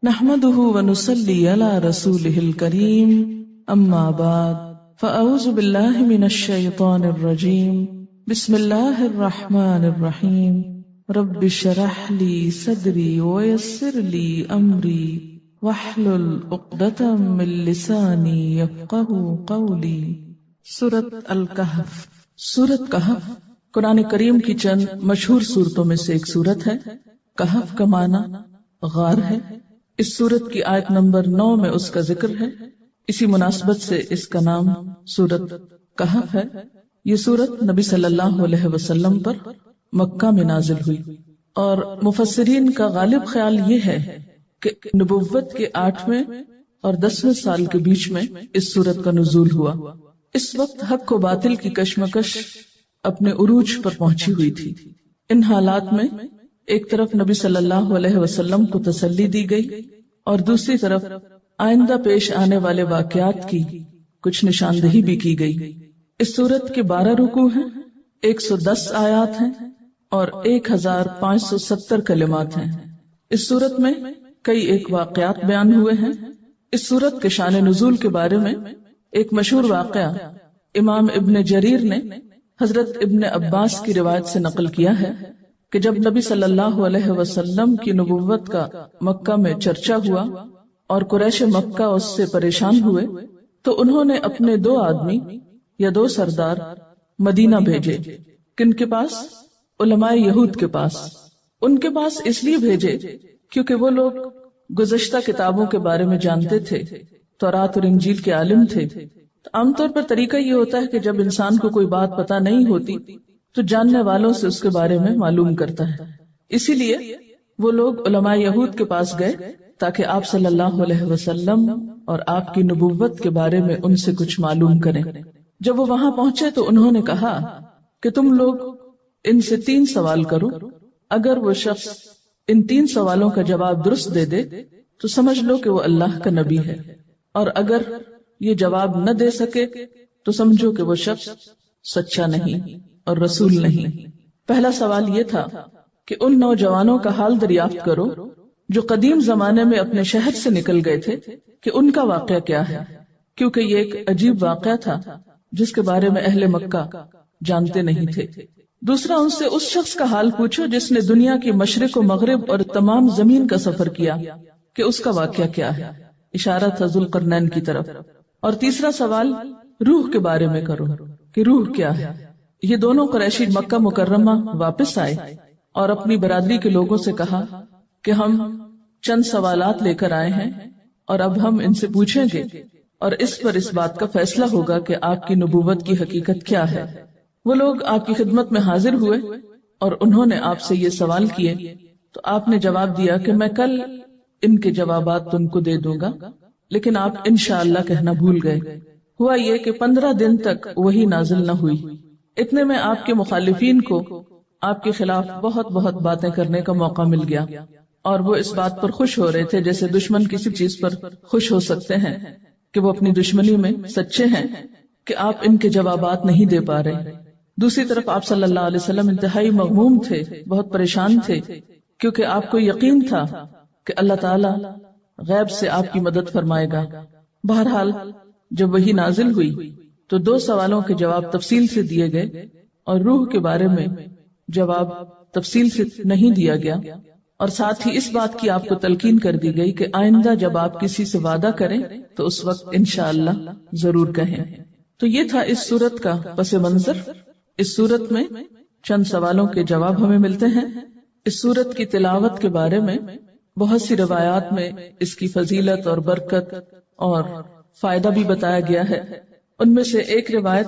نحمده ونصلي على رسوله الكريم اما بعد فاعوذ بالله من الشيطان الرجيم بسم الله الرحمن الرحيم رب اشرح لي صدري ويسر لي امري واحلل عقدة من لساني يفقهوا قولي۔ سورۃ الکہف۔ سورۃ کہف قرآن کریم کی چند مشہور صورتوں میں سے ایک صورت ہے۔ کہف کا معنی غار ہے۔ اس سورت کی آیت نمبر 9 میں اس کا ذکر ہے، اسی مناسبت سے اس کا نام سورت کہف ہے۔ یہ سورت نبی صلی اللہ علیہ وسلم پر مکہ میں نازل ہوئی، اور مفسرین کا غالب خیال یہ ہے کہ نبوت کے 8ویں اور 10ویں سال کے بیچ میں اس سورت کا نزول ہوا۔ اس وقت حق و باطل کی کشمکش اپنے عروج پر پہنچی ہوئی تھی۔ ان حالات میں ایک طرف نبی صلی اللہ علیہ وسلم کو تسلی دی گئی اور دوسری طرف آئندہ پیش آنے والے واقعات کی کچھ نشاندہی بھی کی گئی۔ اس سورت کے 12 رکوع ہیں، 110 آیات ہیں اور 1570 کلمات ہیں۔ اس سورت میں کئی ایک واقعات بیان ہوئے ہیں۔ اس سورت کے شان نزول کے بارے میں ایک مشہور واقعہ امام ابن جریر نے حضرت ابن عباس کی روایت سے نقل کیا ہے کہ جب نبی صلی اللہ علیہ وسلم کی نبوت کا مکہ میں چرچا ہوا اور قریش مکہ اس سے پریشان ہوئے تو انہوں نے اپنے 2 آدمی یا 2 سردار مدینہ بھیجے۔ کن کے پاس؟ علماء یہود کے پاس۔ ان کے پاس اس لیے بھیجے کیونکہ وہ لوگ گزشتہ کتابوں کے بارے میں جانتے تھے، تورات اور انجیل کے عالم تھے۔ عام طور پر طریقہ یہ ہوتا ہے کہ جب انسان کو کوئی بات پتہ نہیں ہوتی تو جاننے والوں سے اس کے بارے میں معلوم کرتا ہے۔ اسی لیے وہ لوگ علماء یہود کے پاس گئے تاکہ آپ صلی اللہ علیہ وسلم اور آپ کی نبوت کے بارے میں ان سے کچھ معلوم کریں۔ جب وہ وہاں پہنچے تو انہوں نے کہا کہ تم لوگ ان سے 3 سوال کرو، اگر وہ شخص ان 3 سوالوں کا جواب درست دے دے تو سمجھ لو کہ وہ اللہ کا نبی ہے، اور اگر یہ جواب نہ دے سکے تو سمجھو کہ وہ شخص سچا نہیں اور رسول نہیں۔ پہلا سوال یہ تھا کہ ان نوجوانوں کا حال دریافت کرو جو قدیم زمانے میں اپنے شہر سے نکل گئے تھے، کہ ان کا واقعہ کیا ہے، کیونکہ یہ ایک عجیب واقعہ تھا جس کے بارے میں اہل مکہ جانتے نہیں تھے۔ دوسرا، ان سے اس شخص کا حال پوچھو جس نے دنیا کی مشرق و مغرب اور تمام زمین کا سفر کیا، کہ اس کا واقعہ کیا ہے، اشارہ تھا ذوالقرنین کی طرف۔ اور تیسرا سوال روح کے بارے میں کرو کہ روح کیا ہے۔ یہ دونوں قریشی مکہ مکرمہ واپس آئے اور اپنی برادری کے لوگوں سے کہا کہ ہم چند سوالات لے کر آئے ہیں اور اب ہم ان سے پوچھیں گے اور اس پر اس بات کا فیصلہ ہوگا کہ آپ کی نبوت کی حقیقت کیا ہے۔ وہ لوگ آپ کی خدمت میں حاضر ہوئے اور انہوں نے آپ سے یہ سوال کیے تو آپ نے جواب دیا کہ میں کل ان کے جوابات تم کو دے دوں گا، لیکن آپ انشاءاللہ کہنا بھول گئے۔ ہوا یہ کہ 15 دن تک وہی نازل نہ ہوئی۔ اتنے میں آپ کے مخالفین کو آپ کے خلاف بہت باتیں کرنے کا موقع مل گیا، اور وہ اس بات پر خوش ہو رہے تھے جیسے دشمن کسی چیز پر خوش ہو سکتے ہیں کہ وہ اپنی دشمنی میں سچے ہیں کہ آپ ان کے جوابات نہیں دے پا رہے۔ دوسری طرف آپ صلی اللہ علیہ وسلم انتہائی مغموم تھے، بہت پریشان تھے، کیونکہ آپ کو یقین تھا کہ اللہ تعالی غیب سے آپ کی مدد فرمائے گا۔ بہرحال جب وہی نازل ہوئی تو 2 سوالوں کے جواب تفصیل سے دیے گئے اور روح کے بارے میں جواب تفصیل سے نہیں دیا گیا، اور ساتھ ہی اس بات کی آپ کو تلقین کر دی گئی کہ آئندہ جب آپ کسی سے وعدہ کریں تو اس وقت انشاءاللہ ضرور کہیں۔ تو یہ تھا اس سورت کا پس منظر۔ اس سورت میں چند سوالوں کے جواب ہمیں ملتے ہیں۔ اس سورت کی تلاوت کے بارے میں بہت سی روایات میں اس کی فضیلت اور برکت اور فائدہ بھی بتایا گیا ہے۔ ان میں سے ایک روایت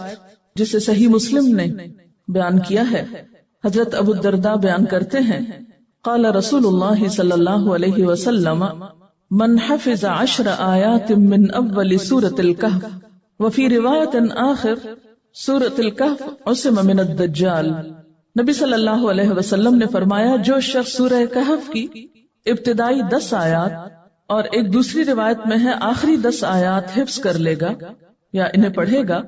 جسے صحیح مسلم نے بیان کیا ہے، حضرت ابو الدرداء بیان کرتے ہیں، قال رسول اللہ صلی اللہ علیہ وسلم من حفظ 10 آیات من اول سورة الکہف وفی روایت آخر سورة الکہف عصم من الدجال۔ نبی صلی اللہ علیہ وسلم نے فرمایا جو شخص سورہ کہف کی ابتدائی 10 آیات اور ایک دوسری روایت میں ہے آخری 10 آیات حفظ کر لے گا یا انہیں پڑھے گا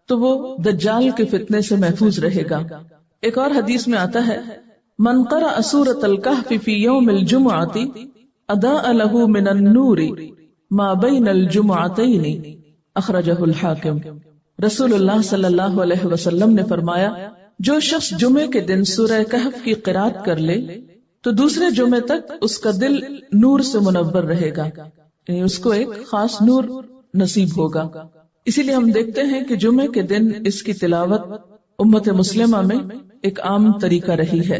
تو وہ دجال کے فتنے سے محفوظ رہے گا۔ ایک اور حدیث میں آتا ہے من قرأ سورة الکہف فی یوم الجمعۃ اضاء له من النور ما بین الجمعتین اخرجہ الحاکم۔ رسول اللہ صلی اللہ علیہ وسلم نے فرمایا جو شخص جمعے کے دن سورہ کہف کی قرات کر لے تو دوسرے جمعے تک اس کا دل نور سے منور رہے گا، یعنی اس کو ایک خاص نور نصیب ہوگا۔ اسی لیے ہم دیکھتے ہیں کہ جمعے کے دن اس کی تلاوت امت مسلمہ میں ایک عام طریقہ رہی ہے۔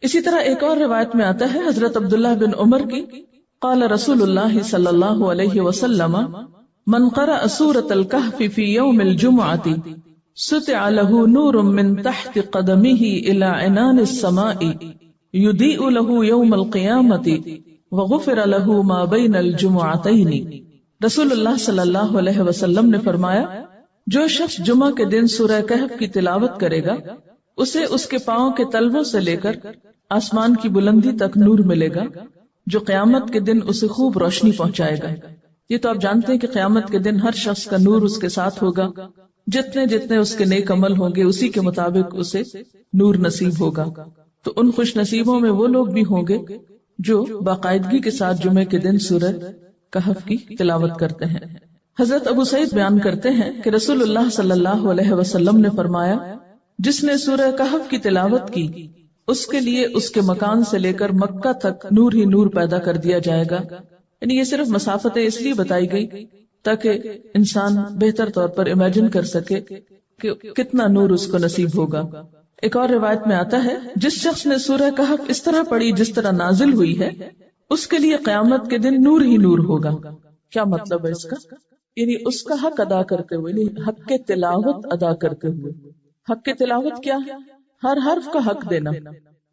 اسی طرح ایک اور روایت میں آتا ہے حضرت عبداللہ بن عمر کی، قال رسول اللہ صلی اللہ علیہ وسلم من قرأ سورة الكهف في يوم الجمعة سطع له نور من تحت قدمه إلى عنان السماء يضيء له يوم القيامة وغفر له ما بين الجمعتين۔ رسول اللہ صلی اللہ علیہ وسلم نے فرمایا جو شخص جمعہ کے دن سورہ کہف کی تلاوت کرے گا اسے اس کے پاؤں کے تلووں سے لے کر آسمان کی بلندی تک نور ملے گا جو قیامت کے دن اسے خوب روشنی پہنچائے گا۔ یہ تو آپ جانتے ہیں کہ قیامت کے دن ہر شخص کا نور اس کے ساتھ ہوگا، جتنے جتنے اس کے نیک عمل ہوں گے اسی کے مطابق اسے نور نصیب ہوگا۔ تو ان خوش نصیبوں میں وہ لوگ بھی ہوں گے جو باقاعدگی کے ساتھ جمعے کے دن سورہ کہف کی تلاوت کرتے ہیں۔ حضرت ابو سعید بیان کرتے ہیں کہ رسول اللہ صلی اللہ علیہ وسلم نے فرمایا جس نے سورہ کہف کی تلاوت کی اس کے لیے اس کے مکان سے لے کر مکہ تک نور ہی نور پیدا کر دیا جائے گا۔ یعنی یہ صرف مسافتیں اس لیے بتائی گئی تاکہ انسان بہتر طور پر امیجن کر سکے کہ کتنا نور اس کو نصیب ہوگا۔ ایک اور روایت میں آتا ہے جس شخص نے سورہ کہف اس طرح پڑھی جس طرح نازل ہوئی ہے اس کے لیے قیامت کے دن نور ہی نور ہوگا۔ کیا مطلب ہے اس کا؟ یعنی اس کا حق ادا کرتے ہوئے، یعنی حق کے تلاوت ادا کرتے ہوئے۔ حق کے تلاوت کیا ہے؟ ہر حرف کا حق دینا،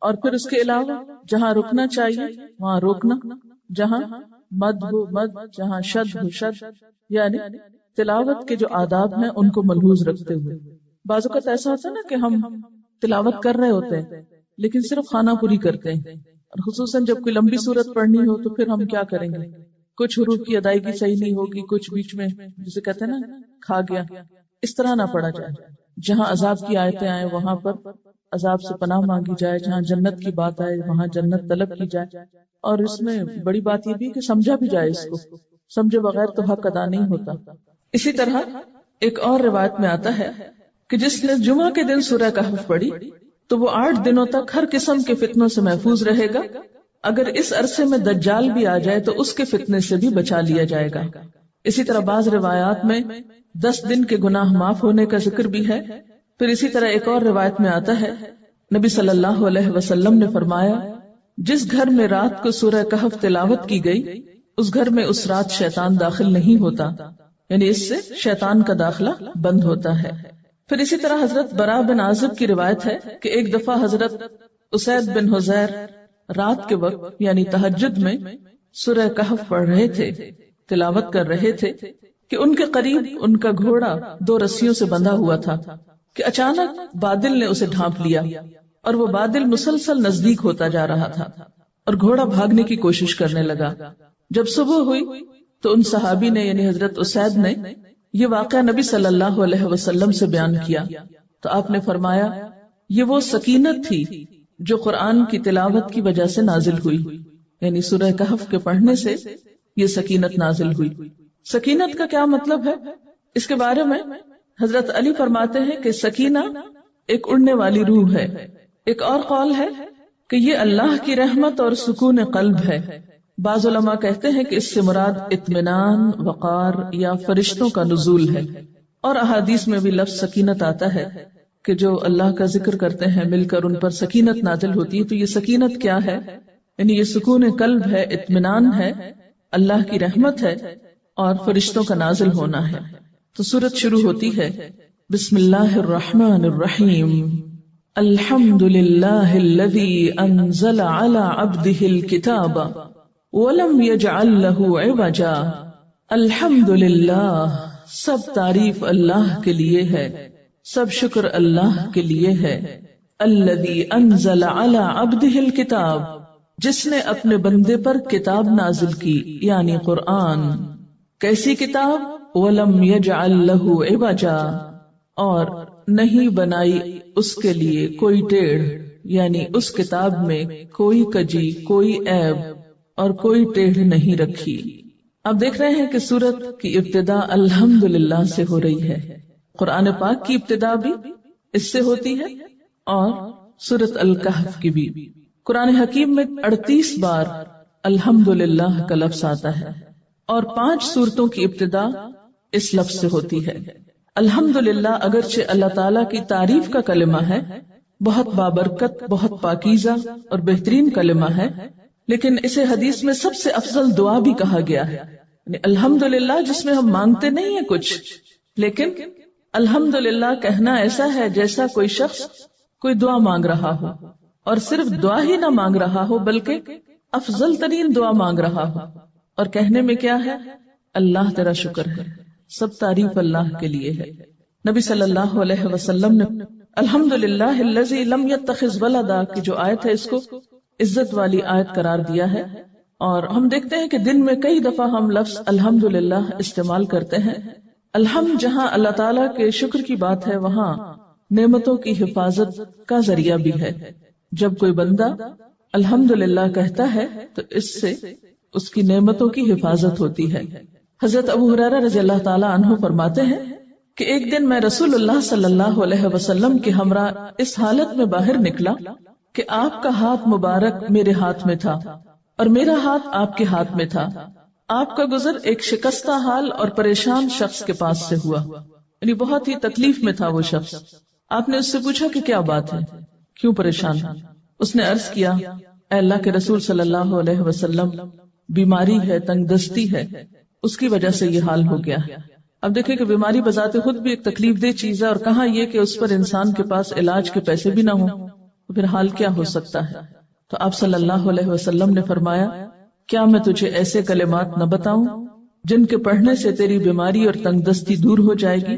اور پھر اس کے علاوہ جہاں رکنا چاہیے وہاں روکنا، جہاں مد ہو مد، جہاں شد ہو شد، یعنی تلاوت کے جو آداب ہیں ان کو ملحوظ رکھتے ہوئے۔ بعض اوقات ایسا ہوتا ہے نا کہ ہم تلاوت کر رہے ہوتے ہیں لیکن صرف خانہ پوری کرتے ہیں، اور خصوصاً جب کوئی لمبی صورت پڑھنی ہو تو پھر ہم کیا کریں گے؟ کچھ حروف کی ادائیگی صحیح نہیں ہوگی، کچھ بیچ میں جسے کہتے ہیں نا کھا گیا، اس طرح نہ پڑھا جائے۔ جہاں عذاب کی آیتیں آئے وہاں پر عذاب سے پناہ مانگی جائے، جہاں جنت کی بات آئے وہاں جنت طلب کی جائے، اور اس میں بڑی بات یہ بھی کہ سمجھا بھی جائے، اس کو سمجھے بغیر تو حق ادا نہیں ہوتا۔ اسی طرح ایک اور روایت میں آتا ہے کہ جس نے جمعہ کے دن سورہ کہف پڑھی تو وہ 8 دنوں تک ہر قسم کے فتنوں سے محفوظ رہے گا، اگر اس عرصے میں دجال بھی آ جائے تو اس کے فتنے سے بھی بچا لیا جائے گا۔ اسی طرح بعض روایات میں 10 دن کے گناہ معاف ہونے کا ذکر بھی ہے۔ پھر اسی طرح ایک اور روایت میں آتا ہے نبی صلی اللہ علیہ وسلم نے فرمایا جس گھر میں رات کو سورہ کہف تلاوت کی گئی اس گھر میں اس رات شیطان داخل نہیں ہوتا، یعنی اس سے شیطان کا داخلہ بند ہوتا ہے۔ پھر اسی طرح حضرت براء بن عازب کی روایت ہے کہ ایک دفعہ حضرت اسید بن حضیر رات کے وقت یعنی تہجد میں سورہ کہف پڑھ رہے تھے، تلاوت کر رہے تھے کہ ان کے قریب ان کا گھوڑا 2 رسیوں سے بندھا ہوا تھا کہ اچانک بادل نے اسے ڈھانپ لیا اور وہ بادل مسلسل نزدیک ہوتا جا رہا تھا اور گھوڑا بھاگنے کی کوشش کرنے لگا۔ جب صبح ہوئی تو ان صحابی نے یعنی حضرت اسید نے یہ واقعہ نبی صلی اللہ علیہ وسلم سے بیان کیا تو آپ نے فرمایا یہ وہ سکینت تھی جو قرآن کی تلاوت کی وجہ سے نازل ہوئی، یعنی سورہ کہف کے پڑھنے سے یہ سکینت نازل ہوئی۔ سکینت کا کیا مطلب ہے؟ اس کے بارے میں حضرت علی فرماتے ہیں کہ سکینہ ایک اڑنے والی روح ہے۔ ایک اور قول ہے کہ یہ اللہ کی رحمت اور سکون قلب ہے۔ بعض علماء کہتے ہیں کہ اس سے مراد اطمینان، وقار یا فرشتوں کا نزول ہے، اور احادیث میں بھی لفظ سکینت آتا ہے کہ جو اللہ کا ذکر کرتے ہیں مل کر ان پر سکینت نازل ہوتی ہے۔ تو یہ سکینت کیا ہے؟ یعنی یہ سکون قلب ہے، اطمینان ہے، اللہ کی رحمت ہے اور فرشتوں کا نازل ہونا ہے۔ تو سورت شروع ہوتی ہے بسم اللہ الرحمن الرحیم، الحمد للہ الذی انزل علی عبدہ الکتاب ولم یجعل لہ عوجا۔ الحمد للہ، سب تعریف اللہ کے لیے ہے، سب شکر اللہ کے لیے ہے۔ الذی انزل علی عبدہ الکتاب، جس نے اپنے بندے پر کتاب نازل کی یعنی قرآن۔ کیسی کتاب؟ وَلَمْ يَجْعَلْ لَهُ عِوَجًا، اور نہیں بنائی اس کے لیے کوئی ٹیڑھ، یعنی اس کتاب میں کوئی کجی، کوئی عیب، اور کوئی ٹیڑھ نہیں رکھی۔ اب دیکھ رہے ہیں کہ سورت کی ابتدا الحمدللہ سے ہو رہی ہے۔ قرآن پاک کی ابتدا بھی اس سے ہوتی ہے اور سورت الکہف کی بھی۔ قرآن حکیم میں 38 بار الحمدللہ کا لفظ آتا ہے اور 5 سورتوں کی ابتدا اس لفظ سے ہوتی ہے۔ الحمدللہ اگرچہ اللہ تعالیٰ کی تعریف کا کلمہ ہے، بہت بابرکت، بہت پاکیزہ اور بہترین کلمہ ہے، لیکن اسے حدیث میں سب سے افضل دعا بھی کہا گیا ہے۔ یعنی الحمدللہ جس میں ہم مانگتے نہیں ہیں کچھ، لیکن الحمدللہ کہنا ایسا ہے جیسا کوئی شخص کوئی دعا مانگ رہا ہو، اور صرف دعا ہی نہ مانگ رہا ہو بلکہ افضل ترین دعا مانگ رہا ہو۔ اور کہنے میں کیا ہے؟ اللہ تیرا شکر ہے، سب تعریف اللہ کے لیے ہے۔ نبی صلی اللہ علیہ وسلم نے الحمدللہ الذی لم یتخذ ولدا کی جو آیت ہے اس کو عزت والی آیت قرار دیا ہے، اور ہم دیکھتے ہیں کہ دن میں کئی دفعہ ہم لفظ الحمدللہ استعمال کرتے ہیں۔ الحمد جہاں اللہ تعالیٰ کے شکر کی بات ہے، وہاں نعمتوں کی حفاظت کا ذریعہ بھی ہے۔ جب کوئی بندہ الحمدللہ کہتا ہے تو اس سے اس کی نعمتوں کی حفاظت ہوتی ہے۔ حضرت ابو ہریرہ رضی اللہ تعالیٰ عنہ فرماتے ہیں کہ ایک دن میں رسول اللہ صلی اللہ علیہ وسلم کے ہمراہ اس حالت میں باہر نکلا کہ آپ کا ہاتھ مبارک میرے ہاتھ میں تھا اور میرا ہاتھ آپ کے ہاتھ میں تھا۔ آپ کا گزر ایک شکستہ حال اور پریشان شخص کے پاس سے ہوا، یعنی بہت ہی تکلیف میں تھا وہ شخص۔ آپ نے اس سے پوچھا کہ کیا بات ہے، کیوں پریشان؟ اس نے عرض کیا، اے اللہ کے رسول صلی اللہ علیہ وسلم، بیماری ہے، تنگ دستی ہے، اس کی وجہ سے یہ حال ہو گیا۔ اب دیکھیں کہ بیماری بذات خود بھی ایک تکلیف دہ چیز ہے، اور کہاں یہ کہ اس پر انسان کے پاس علاج کے پیسے بھی نہ ہوں، تو پھر حال کیا ہو سکتا ہے؟ تو آپ صلی اللہ علیہ وسلم نے فرمایا، کیا میں تجھے ایسے کلمات نہ بتاؤں جن کے پڑھنے سے تیری بیماری اور تنگ دستی دور ہو جائے گی؟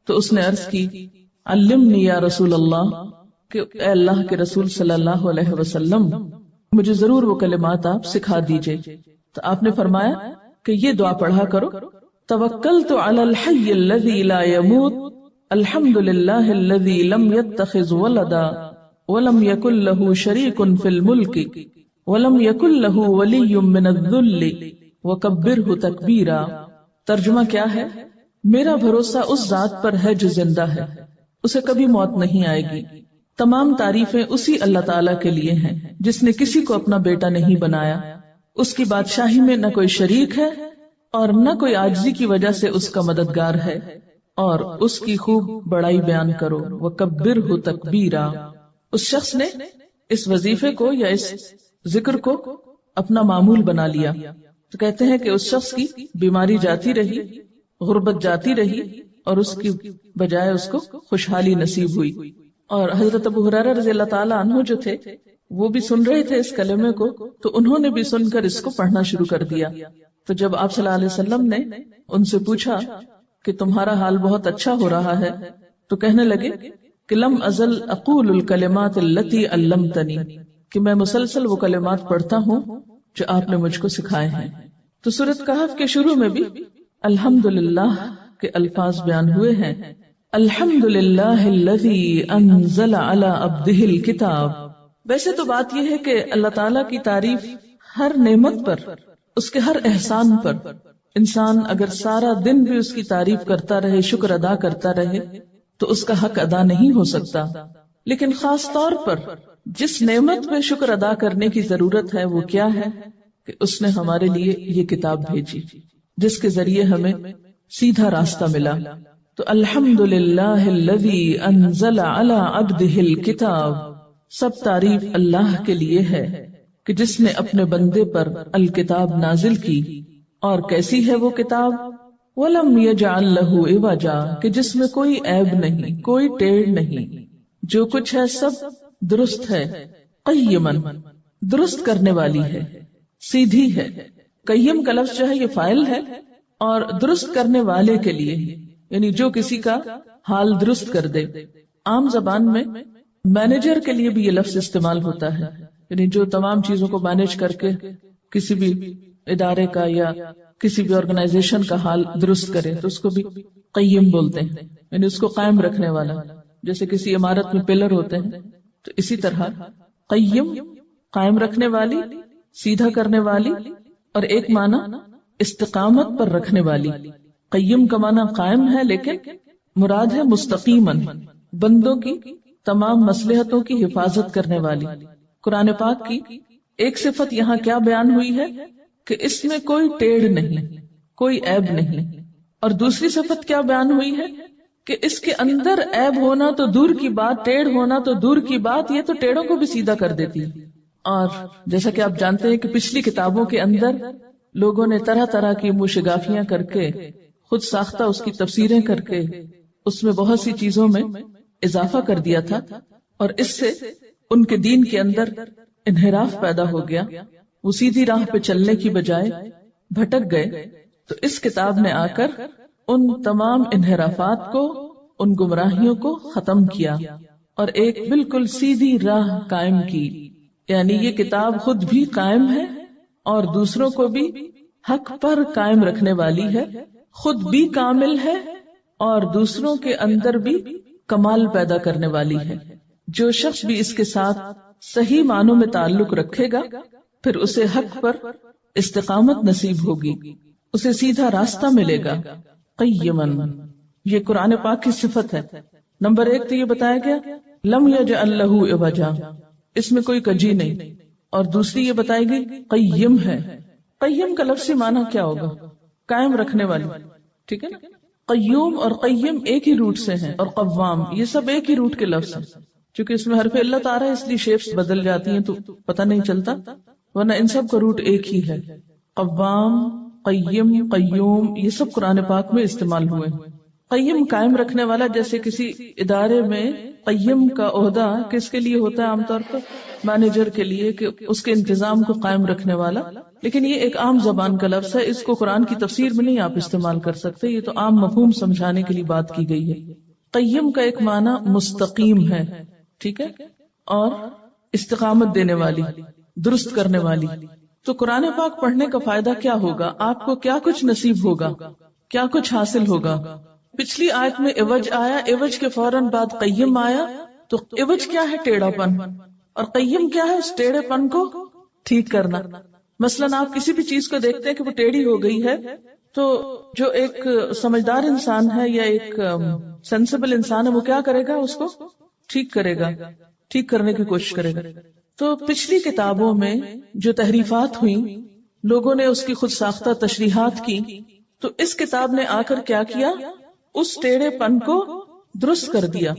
تو اس نے عرض کی، علمنی یا رسول اللہ، کہ اے اللہ کے رسول صلی اللہ علیہ وسلم، مجھے ضرور وہ کلمات آپ سکھا دیجئے۔ تو آپ نے فرمایا کہ یہ دعا پڑھا کرو، توکلت علی الحی الذی لا یموت، الحمد للہ الذی لم یتخذ ولدا ولم یکن له شریک فی الملک ولم یکن له ولی من الذل وکبرہ تکبیرا۔ ترجمہ کیا ہے؟ میرا بھروسہ اس ذات پر ہے جو زندہ ہے، اسے کبھی موت نہیں آئے گی، تمام تعریفیں اسی اللہ تعالیٰ کے لیے ہیں جس نے کسی کو اپنا بیٹا نہیں بنایا، اس کی بادشاہی میں نہ کوئی شریک ہے اور نہ کوئی عاجزی کی وجہ سے اس کا مددگار ہے، اور اس کی خوب بڑائی بیان کرو، وکبرہ تکبیرا۔ اس شخص نے اس وظیفے کو یا اس ذکر کو اپنا معمول بنا لیا، تو کہتے ہیں کہ اس شخص کی بیماری جاتی رہی، غربت جاتی رہی، اور اس کی بجائے اس کو خوشحالی نصیب ہوئی۔ اور حضرت ابو ہریرہ رضی اللہ تعالیٰ عنہ جو تھے وہ بھی سن رہے تھے اس کلمے کو، تو انہوں نے بھی سن کر اس کو پڑھنا شروع کر دیا۔ تو جب آپ صلی اللہ علیہ وسلم نے ان سے پوچھا کہ تمہارا حال بہت اچھا ہو رہا ہے، تو کہنے لگے کہ لم ازل اقول الکلمات التی علمتنی، کہ میں مسلسل وہ کلمات پڑھتا ہوں جو آپ نے مجھ کو سکھائے ہیں۔ تو سورۃ کہف کے شروع میں بھی الحمدللہ کے الفاظ بیان ہوئے ہیں، الحمدللہ الذی انزل علی عبدہ الکتاب۔ ویسے تو بات یہ ہے کہ اللہ تعالیٰ کی تعریف ہر نعمت پر، اس کے ہر احسان پر، انسان اگر سارا دن بھی اس کی تعریف کرتا رہے، شکر ادا کرتا رہے، تو اس کا حق ادا نہیں ہو سکتا۔ لیکن خاص طور پر جس نعمت پہ شکر ادا کرنے کی ضرورت ہے وہ کیا ہے کہ اس نے ہمارے لیے یہ کتاب بھیجی جس کے ذریعے ہمیں سیدھا راستہ ملا۔ تو الحمدللہ الذی انزل علی عبدہ الکتاب، سب تعریف اللہ کے لیے ہے کہ جس نے اپنے بندے پر الکتاب نازل کی، اور کیسی ہے وہ کتاب؟ وَلَمْ يَجْعَلْ لَهُ عِوَجًا، کہ جس میں کوئی عیب نہیں، کوئی ٹیڑھ نہیں، جو کچھ ہے سب درست ہے، قیماً، درست کرنے والی ہے، سیدھی ہے۔ قیم کا لفظ جو ہے یہ فاعل ہے، اور درست کرنے والے کے لیے، یعنی جو کسی کا حال درست کر دے۔ عام زبان میں مینیجر کے لیے بھی یہ لفظ استعمال ہوتا ہے، یعنی جو تمام چیزوں کو مینیج کر کے کسی بھی ادارے کا یا کسی بھی آرگنائزیشن کا حال درست کرے تو اس کو بھی قیم بولتے ہیں، یعنی اس کو قائم رکھنے والا۔ جیسے کسی عمارت میں پلر ہوتے ہیں، تو اسی طرح قیم قائم رکھنے والی، سیدھا کرنے والی، اور ایک معنی استقامت پر رکھنے والی. قیم کا معنی قائم ہے، لیکن مراد ہے مستقیماً، بندوں کی تمام مصلحتوں کی حفاظت کرنے والی. قرآن پاک کی ایک صفت یہاں کیا بیان ہوئی ہے کہ اس میں کوئی ٹیڑھ نہیں، کوئی عیب نہیں، اور دوسری صفت کیا بیان ہوئی ہے کہ اس کے اندر عیب ہونا تو دور کی بات، ٹیڑھ ہونا تو دور کی بات، یہ تو ٹیڑھوں کو بھی سیدھا کر دیتی. اور جیسا کہ آپ جانتے ہیں کہ پچھلی کتابوں کے اندر لوگوں نے طرح طرح کی موشگافیاں کر کے، خود ساختہ اس کی تفسیریں کر کے اس میں بہت سی چیزوں میں اضافہ کر دیا تھا، اور اس سے ان کے دین کے اندر انحراف پیدا ہو گیا. وہ سیدھی راہ پہ چلنے کی بجائے بھٹک گئے. تو اس کتاب نے آ کر ان تمام انحرافات کو، ان گمراہیوں کو ختم کیا اور ایک بالکل سیدھی راہ قائم کی. یعنی یہ کتاب خود بھی قائم ہے اور دوسروں کو بھی حق پر قائم رکھنے والی ہے، خود بھی کامل ہے اور دوسروں کے اندر بھی کمال پیدا کرنے والی ہے. جو شخص بھی اس کے ساتھ صحیح معنوں میں تعلق رکھے گا پھر اسے حق پر استقامت نصیب ہوگی، اسے سیدھا راستہ ملے گا. قیماً، یہ قرآن پاک کی صفت ہے. نمبر 1 تو یہ بتایا گیا لم یجعل لہ عوجا، اس میں کوئی کجی نہیں. اور دوسری یہ بتائی گئی قیم ہے. قیم کا لفظی معنی کیا ہوگا؟ قائم رکھنے والی، ٹھیک ہے نا. قیوم اور قیم ایک ہی روٹ سے ہیں، اور قوام یہ سب ایک ہی روٹ کے لفظ ہیں. چونکہ اس میں حرف علت آ رہا ہے اس لیے شیپس بدل جاتی ہیں تو پتہ نہیں چلتا، ورنہ ان سب کا روٹ ایک ہی ہے. قوام، قیم، قیوم یہ سب قرآن پاک میں استعمال ہوئے. قیم قائم رکھنے والا، جیسے کسی ادارے میں قیم کا عہدہ کس کے لیے ہوتا ہے؟ عام طور پر مینیجر کے لیے، کہ اس کے انتظام کو قائم رکھنے والا. لیکن یہ ایک عام زبان کا لفظ ہے، اس کو قرآن کی تفسیر میں نہیں آپ استعمال کر سکتے، یہ تو عام مفہوم سمجھانے کے لیے بات کی گئی ہے. قیم کا ایک معنی مستقیم ہے، ٹھیک ہے، اور استقامت دینے والی، درست کرنے والی. تو قرآن پاک پڑھنے کا فائدہ کیا ہوگا؟ آپ کو کیا کچھ نصیب ہوگا، کیا کچھ حاصل ہوگا؟ پچھلی آیت میں عوج آیا، عوج کے فوراً بعد قیم آیا. تو عوج کیا ہے؟ ٹیڑھا پن. اور قیم کیا ہے؟ اس ٹیڑھے پن کو ٹھیک کرنا. مثلاً آپ کسی بھی چیز کو دیکھتے ہیں کہ وہ ٹیڑھی ہو گئی ہے، تو جو ایک سمجھدار انسان ہے یا ایک سینسیبل انسان ہے وہ کیا کرے گا؟ اس کو ٹھیک کرے گا، ٹھیک کرنے کی کوشش کرے گا. تو پچھلی کتابوں میں جو تحریفات ہوئی، لوگوں نے اس کی خود ساختہ تشریحات کی، تو اس کتاب نے آ کر کیا کیا؟ اس ٹیڑھے پن کو درست کر دیا،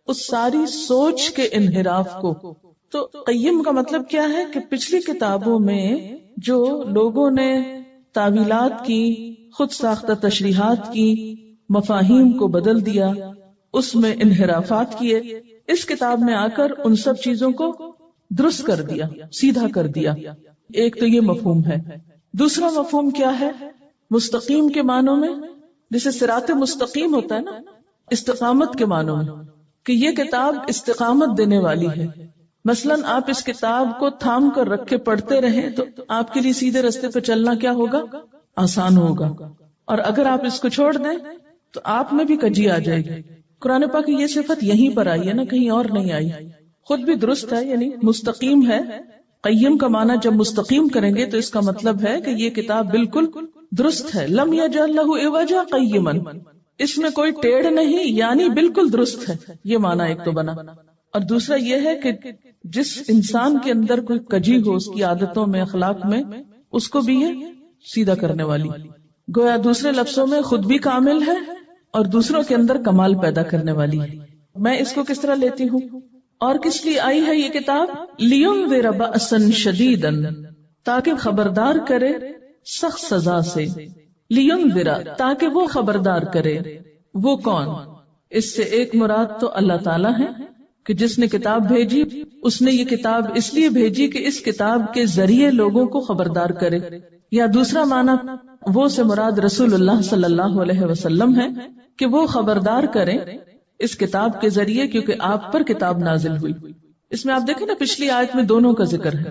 اس ساری سوچ کے انحراف کو. تو قیم کا مطلب کیا ہے کہ پچھلی کتابوں میں جو لوگوں نے تعویلات کی، خود ساختہ تشریحات کی، مفاہیم کو بدل دیا، اس میں انحرافات کیے، اس کتاب نے آ کر ان سب چیزوں کو درست کر دیا، سیدھا کر دیا. ایک تو یہ مفہوم ہے. دوسرا مفہوم کیا ہے؟ مستقیم کے معنوں میں، جیسے صراط مستقیم ہوتا ہے نا، استقامت کے معنوں میں، کہ یہ کتاب استقامت دینے والی ہے. مثلاً آپ اس کتاب کو تھام کر رکھ کے پڑھتے رہیں تو آپ کے لیے سیدھے رستے پہ چلنا کیا ہوگا؟ آسان ہوگا. اور اگر آپ اس کو چھوڑ دیں تو آپ میں بھی کجی آ جائے گی. قرآن پاک کی یہ صفت یہیں پر آئی ہے نا، کہیں اور نہیں آئی. خود بھی درست ہے، یعنی مستقیم ہے. قیم کا معنی جب مستقیم کریں گے تو اس کا مطلب ہے کہ یہ کتاب بالکل درست ہے. لم یجعل لہ عوجا قیما، اس میں کوئی ٹیڑھ نہیں، یعنی بالکل درست ہے. یہ معنی ایک تو بنا. اور دوسرا یہ ہے کہ جس انسان کے اندر کوئی کجی ہو اس کی عادتوں میں، اخلاق میں، اس کو بھی یہ سیدھا کرنے والی. گویا دوسرے لفظوں میں خود بھی کامل ہے اور دوسروں کے اندر کمال پیدا کرنے والی ہے. میں اس کو کس طرح لیتی ہوں اور کس لیے آئی ہے یہ کتاب؟ لِيُنذِرَ بَأْسًا شَدِيدًا، تاکہ خبردار کرے سخت سزا سے. لِيُنذِرَ، تاکہ وہ خبردار کرے. وہ کون؟ اس سے ایک مراد تو اللہ تعالیٰ ہے کہ جس نے کتاب بھیجی، اس نے یہ کتاب اس لیے بھیجی کہ اس کتاب کے ذریعے لوگوں کو خبردار کرے. یا دوسرا معنی وہ سے مراد رسول اللہ صلی اللہ علیہ وسلم ہے کہ وہ خبردار کریں اس کتاب کے ذریعے، کیونکہ آپ پر کتاب نازل ہوئی. اس میں آپ دیکھیں نا، پچھلی آیت میں دونوں کا ذکر ہے.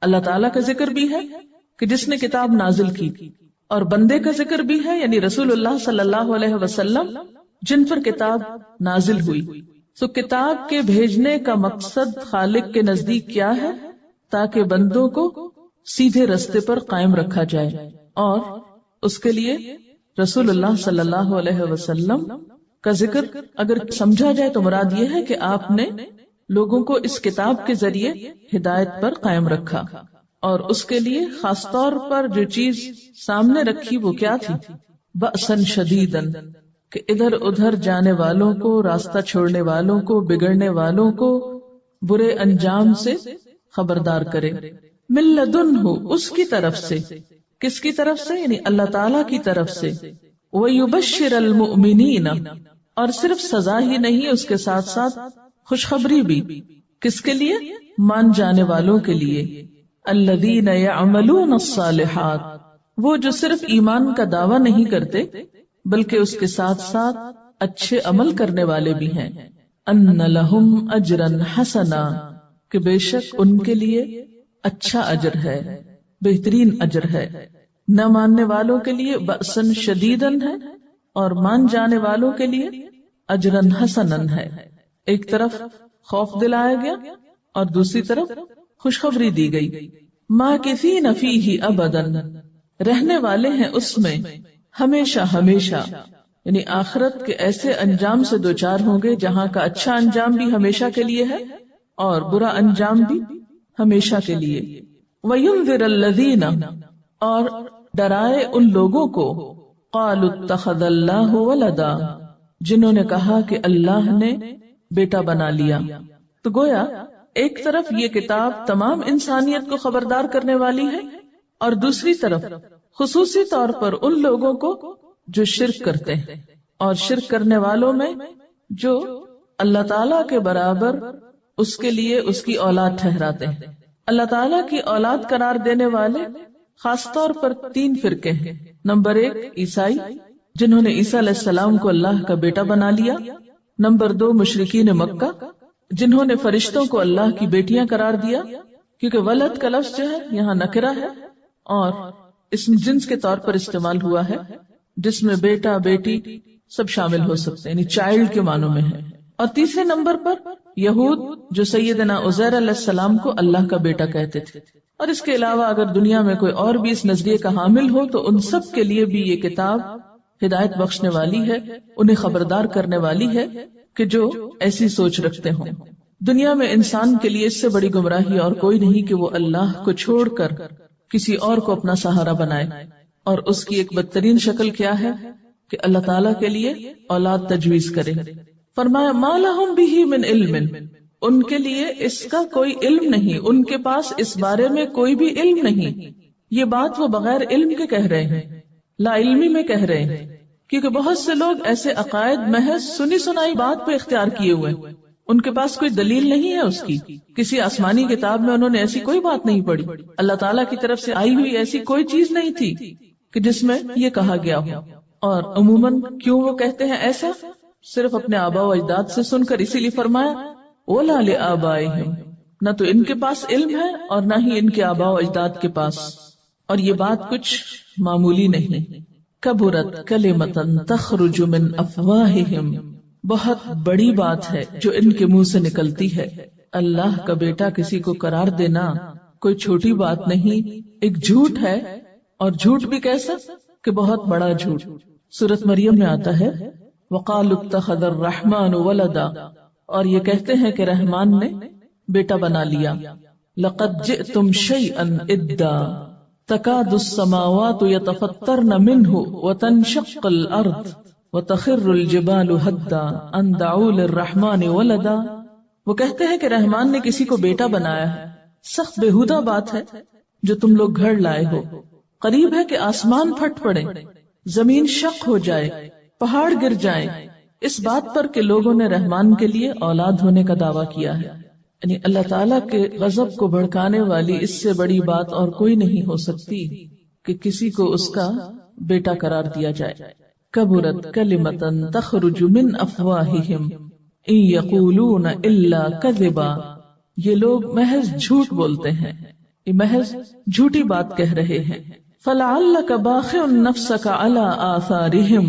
اللہ تعالیٰ کا ذکر بھی ہے کہ جس نے کتاب نازل کی، اور بندے کا ذکر بھی ہے، یعنی رسول اللہ صلی اللہ علیہ وسلم جن پر کتاب نازل ہوئی. تو کتاب کے بھیجنے کا مقصد خالق کے نزدیک کیا ہے؟ تاکہ بندوں کو سیدھے رستے پر قائم رکھا جائے. اور اس کے لیے رسول اللہ صلی اللہ علیہ وسلم کا ذکر اگر سمجھا جائے تو مراد یہ ہے کہ آپ نے لوگوں کو اس کتاب کے ذریعے ہدایت پر قائم رکھا. اور اس کے لیے خاص طور پر جو چیز سامنے رکھی وہ کیا تھی؟ بأسن شدیدن، کہ ادھر ادھر جانے والوں کو، راستہ چھوڑنے والوں کو، بگڑنے والوں کو برے انجام سے خبردار کرے. من لدنہ، اس کی طرف سے. کس کی طرف سے؟ یعنی اللہ تعالی کی طرف سے. وَيُبَشِّرَ الْمُؤْمِنِينَ، اور صرف سزا ہی نہیں، اس کے ساتھ ساتھ خوشخبری بھی. کس کے لیے؟ مان جانے والوں کے لیے. الذین یعملون الصالحات، وہ جو صرف ایمان کا دعویٰ نہیں کرتے بلکہ اس کے ساتھ ساتھ اچھے عمل کرنے والے بھی ہیں. ان لہم اجرا حسنا، کہ بے شک ان کے لیے اچھا اجر ہے، بہترین اجر ہے. نہ ماننے والوں کے لیے بأسن شدیدن ہے، اور مان جانے والوں کے لیے اجرن حسنن ہے. ایک طرف خوف دلایا گیا اور دوسری طرف خوشخبری دی گئی. ماکثین فیہ ابدا، رہنے والے ہیں اس میں ہمیشہ ہمیشہ. یعنی آخرت کے ایسے انجام سے دوچار ہوں گے جہاں کا اچھا انجام بھی ہمیشہ کے لیے ہے اور برا انجام بھی ہمیشہ کے لیے. وَيُنذِرَ الَّذِينَ، اور ڈرائے ان لوگوں کو قَالُوا اتَّخَذَ اللَّهُ وَلَدًا، جنہوں نے کہا کہ اللہ نے بیٹا بنا لیا. تو گویا ایک طرف یہ کتاب تمام انسانیت کو خبردار کرنے والی ہے، اور دوسری طرف خصوصی طور پر ان لوگوں کو جو شرک کرتے ہیں، اور شرک کرنے والوں میں جو اللہ تعالیٰ کے برابر اس کے لیے اس کی اولاد ٹھہراتے ہیں. اللہ تعالیٰ کی اولاد قرار دینے والے خاص طور پر 3 فرقے ہیں. نمبر 1 عیسائی، جنہوں نے عیسیٰ علیہ السلام کو اللہ کا بیٹا بنا لیا. نمبر 2 مشرکین مکہ، جنہوں نے فرشتوں کو اللہ کی بیٹیاں قرار دیا، کیونکہ ولد کا لفظ جو ہے یہاں نکرہ ہے اور اسم جنس کے طور پر استعمال ہوا ہے، جس میں بیٹا بیٹی سب شامل ہو سکتے ہیں، یعنی چائلڈ کے معنوں میں ہے. اور تیسرے نمبر پر یہود، جو سیدنا عزیر علیہ السلام کو اللہ کا بیٹا کہتے تھے. اور اس کے علاوہ اگر دنیا میں کوئی اور بھی اس نظریے کا حامل ہو تو ان سب کے لیے بھی یہ کتاب ہدایت بخشنے والی ہے، انہیں خبردار کرنے والی ہے کہ جو ایسی سوچ رکھتے ہوں. دنیا میں انسان کے لیے اس سے بڑی گمراہی اور کوئی نہیں کہ وہ اللہ کو چھوڑ کر کسی اور کو اپنا سہارا بنائے. اور اس کی ایک بدترین شکل کیا ہے کہ اللہ تعالیٰ کے لیے اولاد تجویز کرے. فرمایا ما لہم بہ من علم، ان کے لیے اس کا کوئی علم نہیں، ان کے پاس اس بارے میں کوئی بھی علم نہیں. یہ بات وہ بغیر علم کے کہہ رہے ہیں، لا علمی میں کہہ رہے ہیں، کیونکہ بہت سے لوگ ایسے عقائد محض سنی سنائی بات پہ اختیار کیے ہوئے، ان کے پاس کوئی دلیل نہیں ہے اس کی. کسی آسمانی کتاب میں انہوں نے ایسی کوئی بات نہیں پڑھی، اللہ تعالیٰ کی طرف سے آئی ہوئی ایسی کوئی چیز نہیں تھی کہ جس میں یہ کہا گیا ہو. اور عموماً کیوں وہ کہتے ہیں ایسا؟ صرف اپنے آبا و اجداد سے سن کر، اسی لیے فرمایا وَلَا لِآبَائِهِمْ، نہ تو ان کے پاس علم ہے اور نہ ہی ان کے آبا و اجداد کے پاس. اور یہ بات کچھ معمولی نہیں. کبرت کلمۃ تخرج من افواہہم، بہت بڑی بات ہے جو ان کے منہ سے نکلتی ہے. اللہ کا بیٹا کسی کو قرار دینا کوئی چھوٹی بات نہیں، ایک جھوٹ ہے. اور جھوٹ بھی کیسا کہ بہت بڑا جھوٹ. سورۃ مریم میں آتا ہے وَقَالُوا اتَّخَذَ الرَّحْمَنُ وَلَدًا، اور یہ کہتے ہیں کہ رحمان نے بیٹا بنا لیا. لَقَدْ جِئْتُمْ شَيْئًا إِدًّا تَكَادُ السَّمَاوَاتُ يَتَفَطَّرْنَ مِنْهُ وَتَنشَقُّ الْأَرْضُ وَتَخِرُّ الْجِبَالُ هَدًّا أَن دَعُوا لِلرَّحْمَنِ وَلَدًا. وہ کہتے ہیں کہ رحمان نے کسی کو بیٹا بنایا ہے. سخت بےہودہ بات ہے جو تم لوگ گھڑ لائے ہو. قریب ہے کہ آسمان پھٹ پڑے، زمین شق ہو جائے، پہاڑ گر جائیں، اس بات پر کہ لوگوں نے رحمان کے لیے اولاد ہونے کا دعویٰ کیا ہے. یعنی اللہ تعالیٰ کے غضب کو بھڑکانے والی اس سے بڑی بات اور کوئی نہیں ہو سکتی کہ کسی کو اس کا بیٹا قرار دیا جائے. کبرت کلمۃ تخرج من افواہہم ان یقولون الا کذبا، یہ لوگ محض جھوٹ بولتے ہیں، یہ محض جھوٹی بات کہہ رہے ہیں. فلعلک باخع نفسک علی آثارہم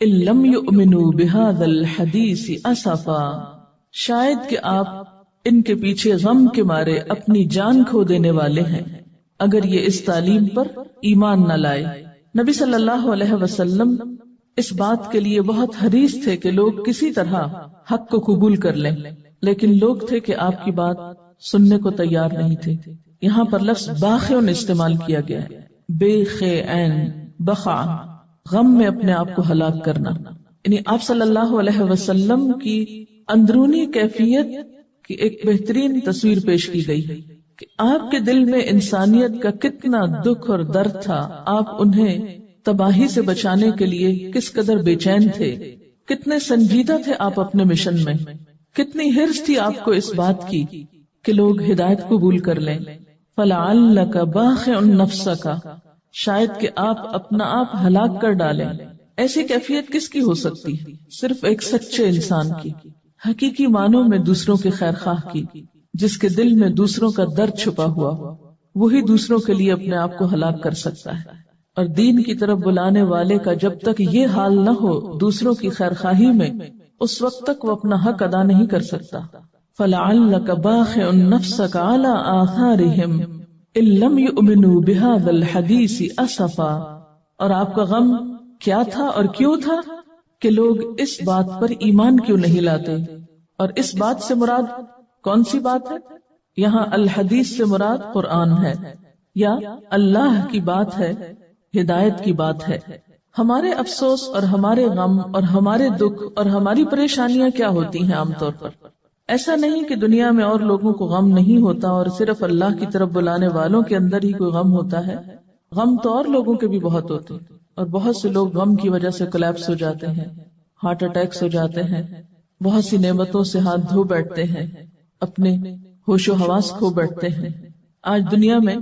ان لم یؤمنوا بہذا الحدیث اسفا، شاید کہ آپ ان کے پیچھے غم کے مارے اپنی جان کھو دینے والے ہیں اگر یہ اس تعلیم پر ایمان نہ لائے۔ نبی صلی اللہ علیہ وسلم اس بات کے لیے بہت حریص تھے کہ لوگ کسی طرح حق کو قبول کر لیں، لیکن لوگ تھے کہ آپ کی بات سننے کو تیار نہیں تھے۔ یہاں پر لفظ باخعن استعمال کیا گیا ہے، بے خیعین، بخع، غم میں اپنے آپ کو ہلاک کرنا، یعنی آپ صلی اللہ علیہ وسلم کی اندرونی کیفیت کی ایک بہترین تصویر پیش کی گئی کہ آپ کے دل میں انسانیت کا کتنا دکھ اور درد تھا، آپ انہیں تباہی سے بچانے کے لیے کس قدر بے چین تھے، کتنے سنجیدہ تھے آپ اپنے مشن میں، کتنی حرص تھی آپ کو اس بات کی کہ لوگ ہدایت قبول کر لیں۔ فَلَعَلَّكَ بَاخِعٌ نَفْسَكَ، شاید کہ آپ اپنا آپ ہلاک کر ڈالیں۔ ایسی کیفیت کس کی ہو سکتی؟ صرف ایک سچے انسان کی، حقیقی معنوں میں دوسروں کے خیر خواہ کی، جس کے دل میں دوسروں کا درد چھپا ہوا، وہی دوسروں کے لیے اپنے آپ کو ہلاک کر سکتا ہے۔ اور دین کی طرف بلانے والے کا جب تک یہ حال نہ ہو دوسروں کی خیر خواہی میں، اس وقت تک وہ اپنا حق ادا نہیں کر سکتا۔ فَلَعَلَّكَ بَاخِعٌ نَفْسَكَ عَلَىٰ آثَارِهِمْ إِن لَّمْ يُؤْمِنُوا بِهَٰذَا الْحَدِيثِ أَسَفًا، اور آپ کا غم کیا تھا اور کیوں تھا کہ لوگ اس بات پر ایمان کیوں نہیں لاتے؟ اور اس بات سے مراد کون سی بات ہے؟ یہاں الحدیث سے مراد قرآن ہے یا اللہ کی بات ہے، ہدایت کی بات ہے۔ ہمارے افسوس اور ہمارے غم اور ہمارے دکھ اور ہماری پریشانیاں کیا ہوتی ہیں عام طور پر؟ ایسا نہیں کہ دنیا میں اور لوگوں کو غم نہیں ہوتا اور صرف اللہ کی طرف بلانے والوں کے اندر ہی کوئی غم ہوتا ہے۔ غم تو اور لوگوں کے بھی بہت ہوتے ہیں، اور بہت سے لوگ غم کی وجہ سے کولیپس ہو جاتے ہیں، ہارٹ اٹیکس ہو جاتے ہیں، بہت سی نعمتوں سے ہاتھ دھو بیٹھتے ہیں، اپنے ہوش و حواس کھو بیٹھتے ہیں۔ آج دنیا میں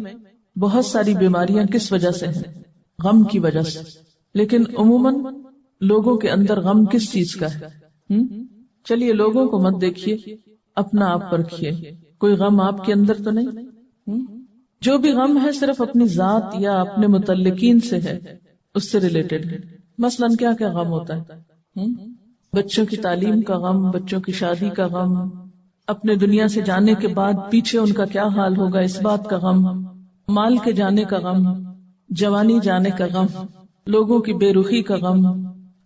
بہت ساری بیماریاں کس وجہ سے ہیں؟ غم کی وجہ سے۔ لیکن عموماً لوگوں کے اندر غم کس چیز کا ہے؟ چلیے لوگوں کو مت دیکھیے، اپنا آپ پرکھیے، کوئی غم آپ کے اندر تو نہیں؟ جو بھی غم ہے صرف اپنی ذات یا اپنے متعلقین سے ہے، اس سے ریلیٹڈ ہے۔ مثلاً کیا کیا غم ہوتا ہے؟ بچوں کی تعلیم کا غم، بچوں کی شادی کا غم، اپنے دنیا سے جانے کے بعد پیچھے ان کا کیا حال ہوگا اس بات کا غم، مال کے جانے کا غم، جوانی جانے کا غم، لوگوں کی بے رخی کا غم،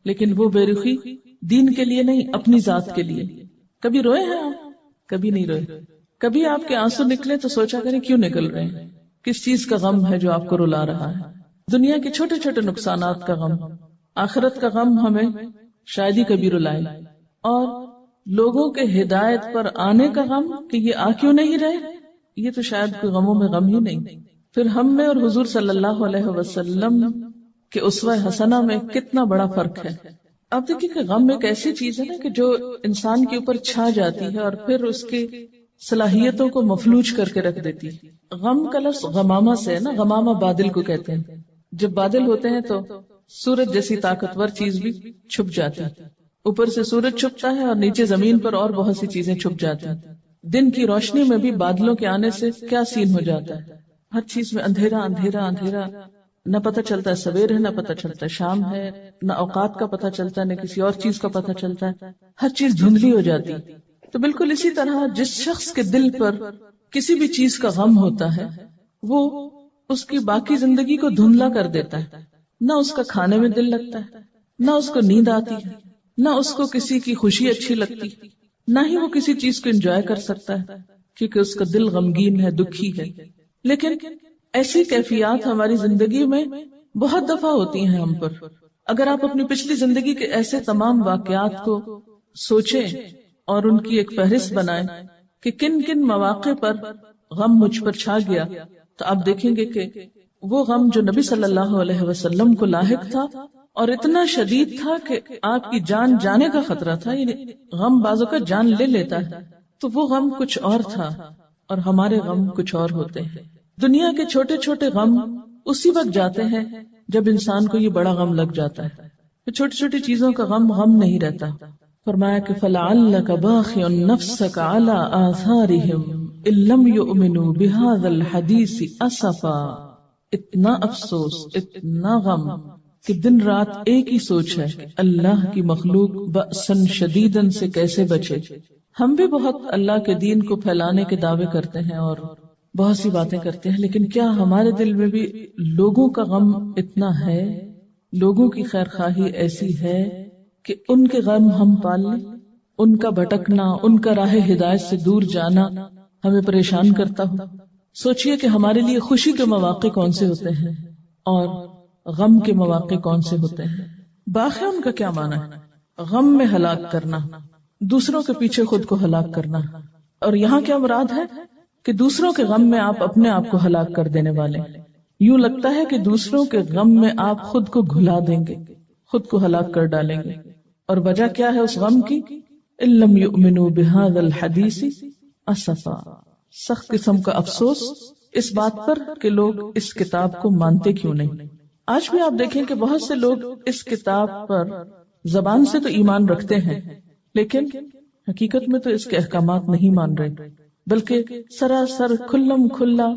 لیکن وہ بے رخی دین کے لیے نہیں، اپنی ذات کے لیے۔ کبھی روئے ہیں آپ؟ کبھی نہیں روئے؟ کبھی آپ کے آنسو نکلے تو سوچا کریں کیوں نکل رہے ہیں، کس چیز کا غم ہے جو آپ کو رلا رہا ہے؟ دنیا کے چھوٹے چھوٹے نقصانات کا غم، آخرت کا غم ہمیں شاید ہی کبھی رلائے، اور لوگوں کے ہدایت پر آنے کا غم کہ یہ آ کیوں نہیں رہے، یہ تو شاید کوئی غموں میں غم ہی نہیں۔ پھر ہم میں اور حضور صلی اللہ علیہ وسلم کے اسوہ حسنہ میں کتنا بڑا فرق ہے۔ آپ دیکھیں کہ غم ایک ایسی چیز ہے نا کہ جو انسان کے اوپر چھا جاتی ہے اور پھر اس کی صلاحیتوں کو مفلوج کر کے رکھ دیتی ہے۔ غم کا لفظ غمامہ سے ہے نا، غمامہ بادل کو کہتے ہیں۔ جب بادل ہوتے ہیں تو سورج جیسی طاقتور چیز بھی چھپ جاتی ہے، اوپر سے سورج چھپتا ہے اور نیچے زمین پر اور بہت سی چیزیں چھپ جاتی ہیں۔ دن کی روشنی میں بھی بادلوں کے آنے سے کیا سین ہو جاتا ہے، ہر چیز میں اندھیرا اندھیرا اندھیرا، نہ پتہ چلتا ہے سویر ہے، نہ پتہ چلتا ہے شام ہے، نہ اوقات کا پتہ چلتا ہے، نہ کسی اور چیز کا پتہ چلتا ہے، ہر چیز دھندلی ہو جاتی۔ تو بالکل اسی طرح جس شخص کے دل پر کسی بھی چیز کا غم ہوتا ہے وہ اس کی باقی زندگی کو دھندلا کر دیتا ہے، نہ اس کا کھانے میں دل لگتا ہے، نہ اس کو نیند آتی ہے، نہ اس کو کسی کی خوشی اچھی لگتی، نہ ہی وہ کسی چیز کو انجوائے کر سکتا ہے، کیونکہ اس کا دل غمگین ہے، دکھی ہے۔ لیکن ایسی کیفیات ہماری زندگی میں بہت دفعہ ہوتی ہیں ہم پر۔ اگر آپ اپنی پچھلی زندگی کے ایسے تمام واقعات کو سوچیں اور ان کی ایک فہرست بنائیں کہ کن کن مواقع پر غم مجھ پر چھا گیا، تو آپ دیکھیں گے کہ وہ غم جو نبی صلی اللہ علیہ وسلم کو لاحق تھا اور اتنا شدید تھا کہ آپ کی جان جانے کا خطرہ تھا، یعنی غم بعضوں کا جان لے لیتا ہے، تو وہ غم کچھ اور تھا اور ہمارے غم کچھ اور ہوتے ہیں۔ دنیا کے چھوٹے چھوٹے غم اسی وقت جاتے ہیں جب انسان کو یہ بڑا غم لگ جاتا ہے۔ چھوٹی چھوٹی چیزوں کا غم غم نہیں رہتا۔ فرمایا کہ فَلَعَلَّكَ بَاخِعٌ نَفْسَكَ عَلَىٰ آثَارِهِمْ إِن لَّمْ يُؤْمِنُوا بِهَٰذَا الْحَدِيثِ أَسَفًا۔ اتنا افسوس، اتنا غم کہ دن رات ایک ہی سوچ ہے کہ اللہ کی مخلوق بأساً شدیداً سے کیسے بچے۔ ہم بھی بہت اللہ کے دین کو پھیلانے کے دعوے کرتے ہیں اور بہت سی باتیں کرتے ہیں، لیکن کیا ہمارے دل میں بھی لوگوں کا غم اتنا ہے، لوگوں کی خیر خواہی ایسی ہے کہ ان کے غم ہم پال لیں؟ ان کا بھٹکنا، ان کا راہ ہدایت سے دور جانا ہمیں پریشان کرتا ہو؟ سوچئے کہ ہمارے لیے خوشی کے مواقع کون سے ہوتے ہیں اور غم کے مواقع کون سے ہوتے ہیں۔ باقی ان کا کیا معنی ہے؟ غم میں ہلاک کرنا، دوسروں کے پیچھے خود کو ہلاک کرنا، اور یہاں کیا مراد ہے کہ دوسروں کے غم میں آپ اپنے آپ کو ہلاک کر دینے والے۔ یوں لگتا ہے کہ دوسروں کے غم میں آپ خود کو گھلا دیں گے، خود کو ہلاک کر ڈالیں گے، اور وجہ کیا ہے اس غم کی؟ إِن لَّمْ يُؤْمِنُوا بِهَٰذَا الْحَدِيثِ أَسَفًا، سخت قسم کا افسوس اس بات پر کہ لوگ اس کتاب کو مانتے کیوں نہیں۔ آج بھی آپ دیکھیں کہ بہت سے لوگ اس کتاب پر زبان سے تو ایمان رکھتے ہیں، لیکن حقیقت میں تو اس کے احکامات نہیں مان رہے، بلکہ سراسر کھلم کھلا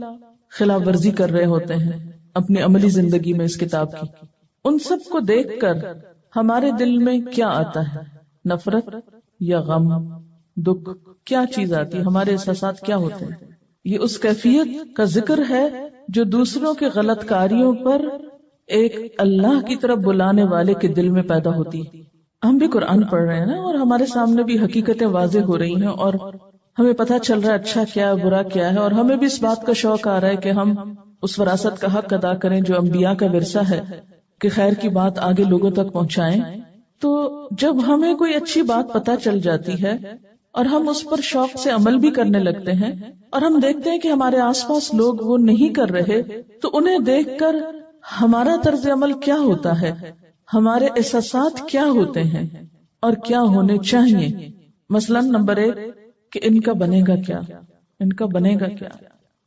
خلاف ورزی کر رہے ہوتے ہیں اپنی عملی زندگی میں اس کتاب کی۔ ان سب کو دیکھ کر ہمارے دل میں کیا آتا ہے؟ نفرت یا غم، دکھ، کیا چیز آتی ہے؟ ہمارے احساسات کیا ہوتے ہیں؟ یہ اس کیفیت کا ذکر ہے جو دوسروں کے غلط کاریوں پر ایک اللہ کی طرف بلانے والے کے دل میں پیدا ہوتی ہے۔ ہم بھی قرآن پڑھ رہے ہیں نا، اور ہمارے سامنے بھی حقیقتیں واضح ہو رہی ہیں، اور ہمیں پتہ چل رہا ہے اچھا کیا ہے، برا کیا ہے، اور ہمیں بھی اس بات کا شوق آ رہا ہے کہ ہم اس وراثت کا حق ادا کریں جو انبیاء کا ورثہ ہے، کہ خیر کی بات آگے لوگوں تک پہنچائیں۔ تو جب ہمیں کوئی اچھی بات پتہ چل جاتی ہے اور ہم اس پر شوق سے عمل بھی کرنے لگتے ہیں، اور ہم دیکھتے ہیں کہ ہمارے آس پاس لوگ وہ نہیں کر رہے، تو انہیں دیکھ کر ہمارا طرز عمل کیا ہوتا ہے، ہمارے احساسات کیا ہوتے ہیں اور کیا ہونے چاہیے۔ مثلا نمبر 1 کہ ان کا بنے گا کیا، ان کا بنے گا کیا۔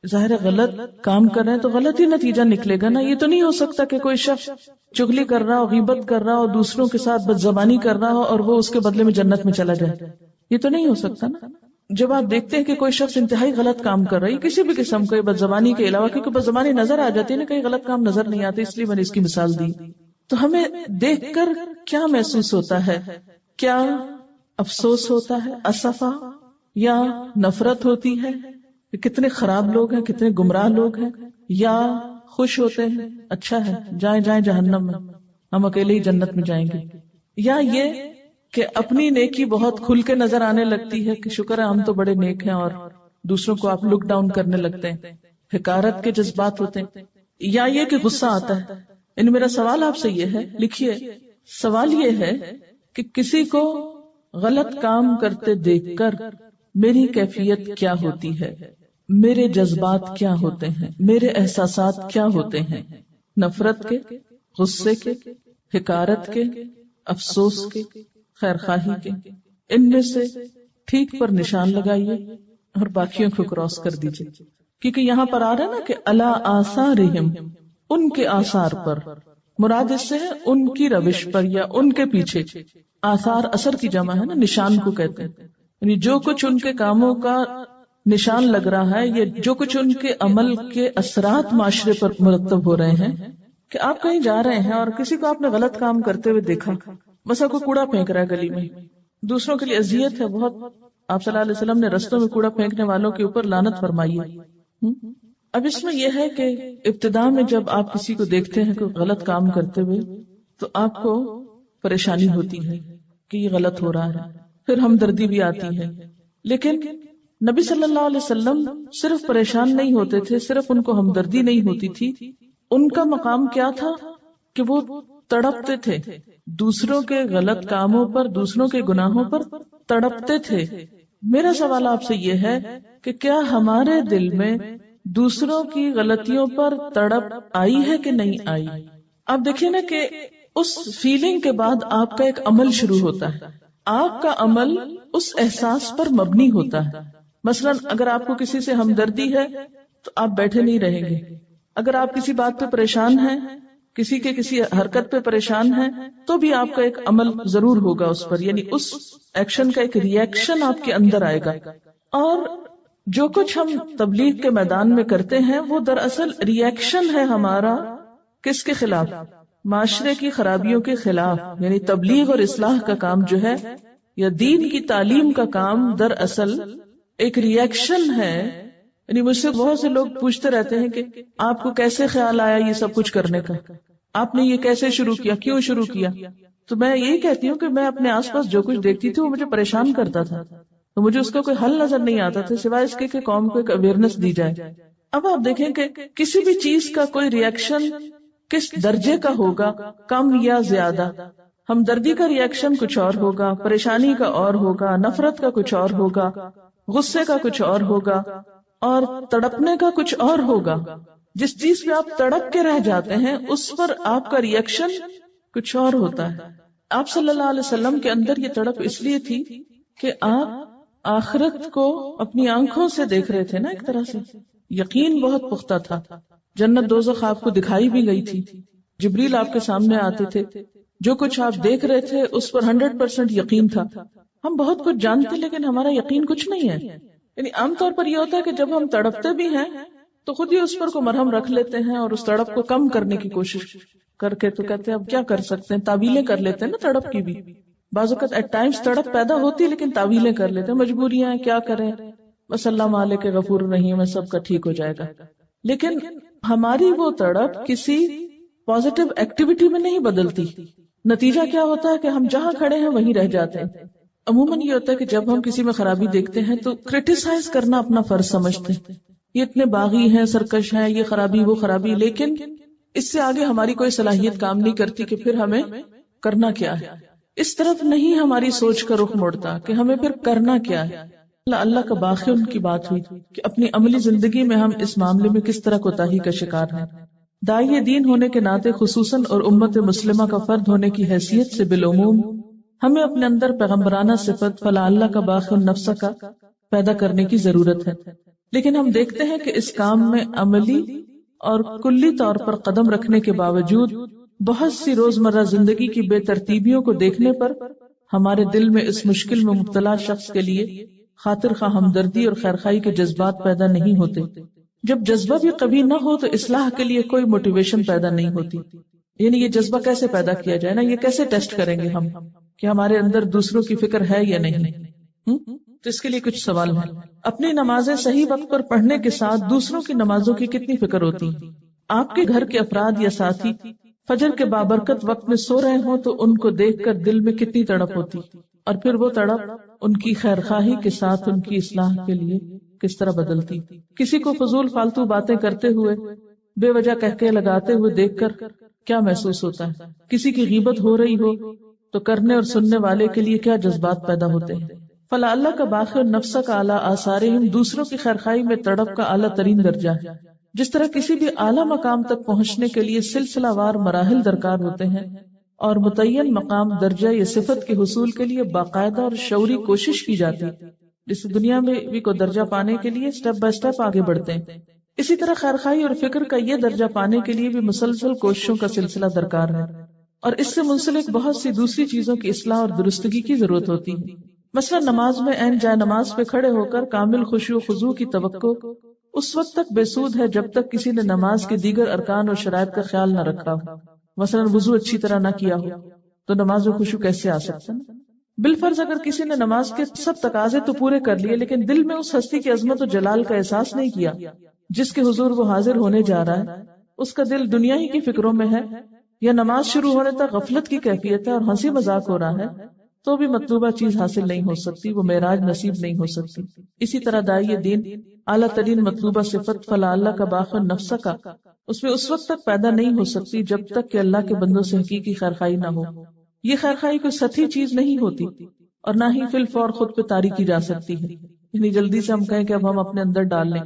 ظاہر غلط کام کر رہے ہیں تو غلط ہی نتیجہ نکلے گا نا۔ یہ تو نہیں ہو سکتا کہ کوئی شخص چغلی کر رہا ہو، غیبت کر رہا ہو، دوسروں کے ساتھ بدزبانی کر رہا ہو اور وہ اس کے بدلے میں جنت میں چلا جائے، یہ تو نہیں ہو سکتا نا۔ جب آپ دیکھتے ہیں کہ کوئی شخص انتہائی غلط کام کر رہا ہے کسی بھی قسم کا، بدزبانی کے علاوہ، کیونکہ بدزبانی نظر آ جاتی ہے نا، کہیں غلط کام نظر نہیں آتے، اس لیے میں نے اس کی مثال دی، تو ہمیں دیکھ کر کیا محسوس ہوتا ہے؟ کیا افسوس ہوتا ہے، اسفا، یا نفرت ہوتی ہے کہ کتنے خراب لوگ ہیں، کتنے گمراہ لوگ ہیں، یا خوش ہوتے ہیں اچھا ہے جائیں جائیں جہنم میں، ہم اکیلے ہی جنت میں جائیں گے، یا یہ کہ اپنی نیکی بہت کھل کے نظر آنے لگتی ہے کہ شکر ہے ہم تو بڑے نیک ہیں، اور دوسروں کو آپ لک ڈاؤن کرنے لگتے ہیں، حقارت کے جذبات ہوتے ہیں، یا یہ کہ غصہ آتا ہے۔ میرا سوال آپ سے یہ ہے، لکھیے، سوال یہ ہے کہ کسی کو غلط کام کرتے دیکھ کر میری کیفیت کیا ہوتی ہے، میرے جذبات کیا ہوتے ہیں، میرے احساسات کیا ہوتے ہیں؟ نفرت کے، غصے کے، حقارت کے، افسوس کے، خیر خواہی کے؟ ان میں سے ٹھیک پر نشان لگائیے اور باقیوں کو کراس کر دیجیے، کیونکہ یہاں پر آ رہا ہے نا کہ علی آثارہم، ان کے آثار پر، مراد اس سے ہے ان کی روش پر یا ان کے پیچھے۔ آثار اثر کی جمع ہے نا، نشان کو کہتے ہیں، یعنی جو کچھ ان کے کاموں کا نشان لگ رہا ہے، یہ جو کچھ ان کے عمل کے اثرات معاشرے پر مرتب ہو رہے ہیں، کہ آپ کہیں جا رہے ہیں اور کسی کو آپ نے غلط کام کرتے ہوئے دیکھا، مثلا کوئی کوڑا پھینک رہا ہے گلی میں، دوسروں کے لیے اذیت ہے بہت، آپ صلی اللہ علیہ وسلم نے رستوں میں کوڑا پھینکنے والوں کے اوپر لعنت فرمائی ہے۔ اب اس میں یہ ہے کہ ابتدا میں جب آپ کسی کو دیکھتے ہیں کوئی غلط کام کرتے ہوئے تو آپ کو پریشانی ہوتی ہے کہ یہ غلط ہو رہا ہے، پھر ہمدردی بھی آتی ہے، لیکن نبی صلی اللہ علیہ وسلم صرف پریشان نہیں ہوتے تھے، صرف ان کو ہمدردی نہیں ہوتی تھی، ان کا مقام کیا تھا کہ وہ تڑپتے تھے، دوسروں کے غلط کاموں پر، دوسروں کے گناہوں پر تڑپتے تھے۔ میرا سوال آپ سے یہ ہے کہ کیا ہمارے دل میں دوسروں کی غلطیوں پر تڑپ آئی ہے کہ نہیں آئی؟ آپ دیکھیں نا کہ اس فیلنگ کے بعد آپ کا ایک عمل شروع ہوتا ہے، آپ کا عمل اس احساس پر مبنی ہوتا ہے۔ مثلا اگر آپ کو کسی سے ہمدردی ہے تو آپ بیٹھے نہیں رہیں گے، اگر آپ کسی بات پہ پریشان ہیں، کسی کے کسی حرکت پہ پریشان ہیں، تو بھی آپ کا ایک عمل ضرور ہوگا اس پر، یعنی اس ایکشن کا ایک ری ایکشن آپ کے اندر آئے گا۔ اور جو کچھ ہم تبلیغ کے میدان میں کرتے ہیں وہ دراصل ری ایکشن ہے ہمارا، کس کے خلاف؟ معاشرے کی خرابیوں کے خلاف، یعنی تبلیغ اور اصلاح کا کام جو ہے، یا دین کی تعلیم کا کام دراصل ایک ری ایکشن ہے یعنی مجھ سے بہت سے لوگ پوچھتے رہتے ہیں کہ آپ کو کیسے خیال آیا یہ سب کچھ کرنے کا، آپ نے یہ کیسے شروع کیا، کیوں شروع کیا؟ تو میں یہی کہتی ہوں کہ میں اپنے آس پاس جو کچھ دیکھتی تھی وہ مجھے پریشان کرتا تھا، تو مجھے اس کا کوئی حل نظر نہیں آتا تھا سوائے اس کے کہ قوم کو ایک اویئرنیس دی جائے۔ اب آپ دیکھیں کہ کسی بھی چیز کا کوئی ریئیکشن کس درجے کا ہوگا، کم یا زیادہ۔ ہمدردی کا ریئیکشن کچھ اور ہوگا، پریشانی کا اور ہوگا، نفرت کا کچھ اور ہوگا، غصے کا کچھ اور ہوگا، اور تڑپنے کا کچھ اور ہوگا۔ جس چیز پہ آپ تڑپ کے رہ جاتے ہیں اس پر آپ کا ریئیکشن کچھ اور ہوتا ہے۔ آپ صلی اللہ علیہ وسلم کے اندر یہ تڑپ اس لیے تھی کہ آپ آخرت کو اپنی آنکھوں سے دیکھ رہے تھے نا، ایک طرح سے یقین بہت پختہ تھا۔ جنت دوزخ آپ کو دکھائی بھی گئی تھی، جبریل آپ کے سامنے آتے تھے، جو کچھ آپ دیکھ رہے تھے اس پر 100% یقین تھا۔ ہم بہت کچھ جانتے لیکن ہمارا یقین کچھ نہیں ہے۔ یعنی عام طور پر یہ ہوتا ہے کہ جب ہم تڑپتے بھی ہیں تو خود ہی اس پر کو مرہم رکھ لیتے ہیں اور اس تڑپ کو کم کرنے کی کوشش کر کے تو کہتے ہیں اب کیا کر سکتے ہیں، تعویلیں کر لیتے ہیں نا تڑپ کی بھی۔ بعض اوقات ایٹ ٹائمز تڑپ پیدا ہوتی ہے لیکن تعویلیں کر لیتے ہیں، مجبوریاں ہیں، کیا کریں، بس اللہ مالک غفور رحیم ہے، سب کا ٹھیک ہو جائے گا۔ لیکن ہماری وہ تڑپ کسی پازیٹیو ایکٹیویٹی میں نہیں بدلتی۔ نتیجہ کیا ہوتا ہے کہ ہم جہاں کھڑے ہیں وہیں رہ جاتے ہیں۔ عموماً یہ ہوتا ہے کہ جب ہم کسی میں خرابی دیکھتے ہیں تو کرٹیسائز کرنا اپنا فرض سمجھتے ہیں، یہ اتنے باغی ہیں، سرکش ہیں، یہ خرابی وہ خرابی، لیکن اس سے آگے ہماری کوئی صلاحیت کام نہیں کرتی کہ پھر ہمیں کرنا کیا ہے۔ اس طرف نہیں ہماری سوچ کا رخ موڑتا کہ ہمیں پھر کرنا کیا ہے۔ اللہ کا باقی ان کی بات ہوئی کہ اپنی عملی زندگی میں ہم اس معاملے میں کس طرح کوتاہی کا شکار ہیں۔ داعی دین ہونے کے ناطے خصوصاً اور امت مسلمہ کا فرد ہونے کی حیثیت سے بالعموم ہمیں اپنے اندر پیغمبرانہ صفت فلا اللہ کا باقی النفس کا پیدا کرنے کی ضرورت ہے۔ لیکن ہم دیکھتے ہیں کہ اس کام میں عملی اور کلی طور پر قدم رکھنے کے باوجود بہت سی روزمرہ زندگی کی بے ترتیبیوں کو دیکھنے پر ہمارے دل میں اس مشکل میں مبتلا شخص کے لیے خاطر خواہ ہمدردی اور خیرخواہی کے جذبات پیدا نہیں ہوتے۔ جب جذبہ بھی کبھی نہ ہو تو اصلاح کے لیے کوئی موٹیویشن پیدا نہیں ہوتی۔ یعنی یہ جذبہ کیسے پیدا کیا جائے نا، یہ کیسے ٹیسٹ کریں گے ہم کہ ہمارے اندر دوسروں کی فکر ہے یا نہیں؟ تو اس کے لیے کچھ سوال ہیں۔ اپنی نمازیں صحیح وقت پر پڑھنے کے ساتھ دوسروں کی نمازوں کی کتنی فکر ہوتی؟ آپ کے گھر کے افراد یا ساتھی فجر کے بابرکت وقت میں سو رہے ہوں تو ان کو دیکھ کر دل میں کتنی تڑپ ہوتی، اور پھر وہ تڑپ ان کی خیرخواہی کے ساتھ ان کی اصلاح کے لیے کس طرح بدلتی۔ کسی کو فضول فالتو باتیں کرتے ہوئے، بے وجہ کہکے لگاتے ہوئے دیکھ کر کیا محسوس ہوتا ہے؟ کسی کی غیبت ہو رہی ہو تو کرنے اور سننے والے کے لیے کیا جذبات پیدا ہوتے ہیں؟ فلا اللہ کا باقی النفس کا اعلیٰ آثارہم دوسروں کی خیرخواہی میں تڑپ کا اعلیٰ ترین درجہ ہے۔ جس طرح کسی بھی اعلیٰ مقام تک پہنچنے کے لیے سلسلہ وار مراحل درکار ہوتے ہیں اور متعین مقام درجہ یا صفت کے حصول کے لیے باقاعدہ اور شعوری کوشش کی جاتی ہے، جس دنیا میں بھی کو درجہ پانے کے لیے سٹیپ بائی سٹیپ آگے بڑھتے ہیں، اسی طرح خیرخواہی اور فکر کا یہ درجہ پانے کے لیے بھی مسلسل کوششوں کا سلسلہ درکار ہے، اور اس سے منسلک بہت سی دوسری چیزوں کی اصلاح اور درستگی کی ضرورت ہوتی ہے۔ مثلا نماز میں عین جائے نماز پہ کھڑے ہو کر کامل خشوع و خضوع کی توقع اس وقت تک بے سود ہے جب تک کسی نے نماز کے دیگر ارکان اور شرائط کا خیال نہ رکھا ہو۔ مثلا وضو اچھی طرح نہ کیا ہو تو نماز میں خشوع کیسے آ سکتا ہے؟ بالفرض اگر کسی نے نماز کے سب تقاضے تو پورے کر لیے لیکن دل میں اس ہستی کی عظمت و جلال کا احساس نہیں کیا جس کے حضور وہ حاضر ہونے جا رہا ہے، اس کا دل دنیا ہی کی فکروں میں ہے، یا نماز شروع ہونے تک غفلت کی کیفیت ہے اور ہنسی مذاق ہو رہا ہے، تو بھی مطلوبہ چیز حاصل نہیں ہو سکتی، وہ معراج نصیب نہیں ہو سکتی۔ اسی طرح داعی دین اعلیٰ ترین مطلوبہ صفت فلا اللہ کا باقی النفس کا اس میں اس وقت تک پیدا نہیں ہو سکتی جب تک کہ اللہ کے بندوں سے حقیقی خیرخواہی نہ ہو۔ یہ خیرخواہی کوئی سطحی چیز نہیں ہوتی اور نہ ہی فی الفور خود پہ طاری کی جا سکتی ہے، یعنی جلدی سے ہم کہیں کہ اب ہم اپنے اندر ڈال لیں،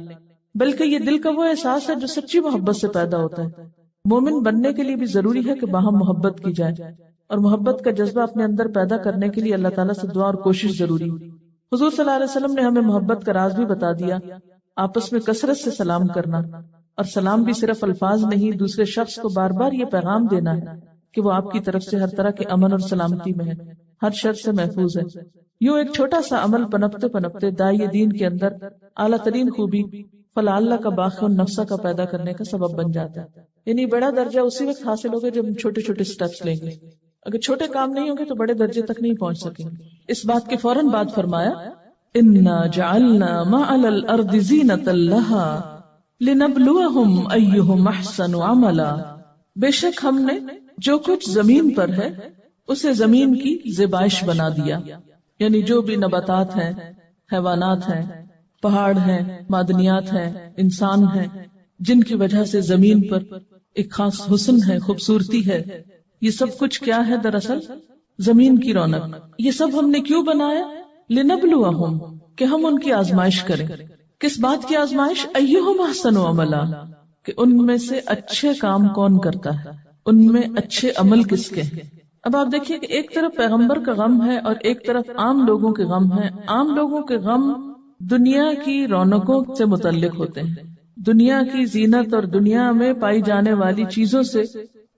بلکہ یہ دل کا وہ احساس ہے جو سچی محبت سے پیدا ہوتا ہے۔ مومن بننے کے لیے بھی ضروری ہے کہ باہم محبت کی جائے، اور محبت کا جذبہ اپنے اندر پیدا کرنے کے لیے اللہ تعالیٰ سے دعا اور کوشش ضروری ہے۔ حضور صلی اللہ علیہ وسلم نے ہمیں محبت کا راز بھی بتا دیا، آپس میں کثرت سے سلام کرنا، اور سلام بھی صرف الفاظ نہیں، دوسرے شخص کو بار بار یہ پیغام دینا ہے کہ وہ آپ کی طرف سے ہر طرح کے امن اور سلامتی میں ہے، ہر شر سے محفوظ ہے۔ یوں ایک چھوٹا سا عمل پنپتے پنپتے داعی دین کے اندر اعلیٰ ترین خوبی فلا اللہ کا باقی النفس کا پیدا کرنے کا سبب بن جاتا ہے۔ یعنی بڑا درجہ اسی وقت حاصل ہوگا جب ہم چھوٹے چھوٹے سٹیپس لیں گے، اگر چھوٹے کام نہیں ہوں گے تو بڑے درجے تک نہیں پہنچ سکیں گے۔ اس بات کے فوراً بعد فرمایا انا جعلنا ما علی الارض زینۃ لها لنبلوہم ایہم احسن عملا، بے شک ہم نے جو کچھ زمین پر ہے اسے زمین کی زیبائش بنا دیا، یعنی جو بھی نباتات ہیں، حیوانات ہیں، پہاڑ ہیں، معدنیات ہیں، انسان ہیں، جن کی وجہ سے زمین پر ایک خاص حسن ہے، خوبصورتی ہے، یہ سب کچھ کیا ہے؟ دراصل زمین کی رونق۔ یہ سب ہم نے کیوں بنایا؟ لنبلوہم، کہ ہم ان کی آزمائش کریں۔ کس بات کی آزمائش؟ ایہم احسن عملا، کہ ان میں سے اچھے کام کون کرتا ہے، ان میں اچھے عمل کس کے ہیں۔ اب آپ دیکھیے کہ ایک طرف پیغمبر کا غم ہے اور ایک طرف عام لوگوں کے غم ہے۔ عام لوگوں کے غم دنیا کی رونقوں سے متعلق ہوتے ہیں، دنیا کی زینت اور دنیا میں پائی جانے والی چیزوں سے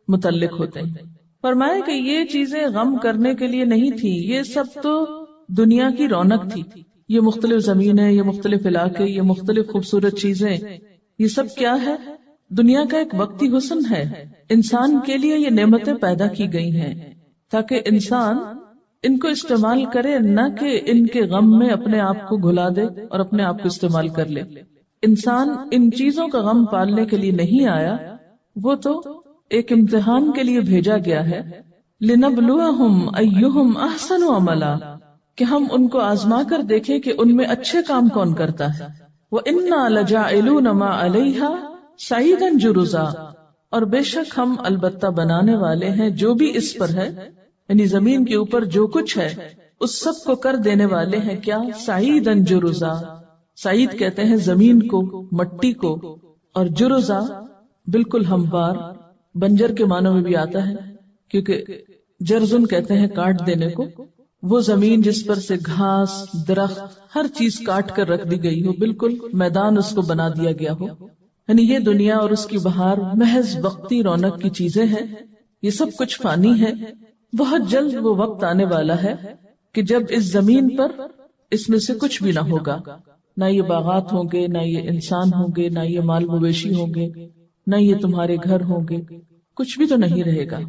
متعلق ہوتے ہیں۔ فرمایا کہ یہ چیزیں غم کرنے کے لیے نہیں تھی، یہ سب تو دنیا کی رونق تھی۔ یہ مختلف زمینیں، یہ مختلف علاقے، یہ مختلف خوبصورت چیزیں، یہ سب کیا ہے؟ دنیا کا ایک وقتی حسن ہے۔ انسان کے لیے یہ نعمتیں پیدا کی گئی ہیں تاکہ انسان ان کو استعمال کرے، نہ کہ ان کے غم میں اپنے آپ کو گھلا دے اور اپنے آپ کو استعمال کر لے۔ انسان ان چیزوں کا غم پالنے کے لیے نہیں آیا، وہ تو ایک امتحان کے لیے بھیجا گیا ہے۔ لنبلوہم ایہم احسن عملا، کہ ہم ان کو آزما کر دیکھیں کہ ان میں اچھے کام کون کرتا ہے۔ وَإِنَّا لَجَاعِلُونَ مَا عَلَيْهَا صَعِيدًا جُرُزًا، اور بے شک ہم البتہ بنانے والے ہیں جو بھی اس پر ہے، یعنی زمین کے اوپر جو کچھ ہے اس سب کو کر دینے والے ہیں کیا؟ صعیداً جرزا۔ صعید کہتے ہیں زمین کو، مٹی کو، اور جرزا بالکل ہموار، بنجر کے معنوں میں بھی آتا ہے، کیونکہ جرزن کہتے ہیں کاٹ دینے کو۔ وہ زمین جس پر سے گھاس، درخت، ہر چیز کاٹ کر رکھ دی گئی ہو، بالکل میدان اس کو بنا دیا گیا ہو۔ یعنی یہ دنیا اور اس کی بہار محض وقتی رونق کی چیزیں ہیں، یہ سب کچھ فانی ہے۔ بہت جلد وہ وقت آنے والا ہے کہ جب اس زمین پر اس میں سے کچھ بھی نہ ہوگا، نہ یہ باغات ہوں گے، نہ یہ انسان ہوں گے، نہ یہ مال مویشی ہوں گے، نہ یہ تمہارے گھر ہوں گے، کچھ بھی تو نہیں رہے گا،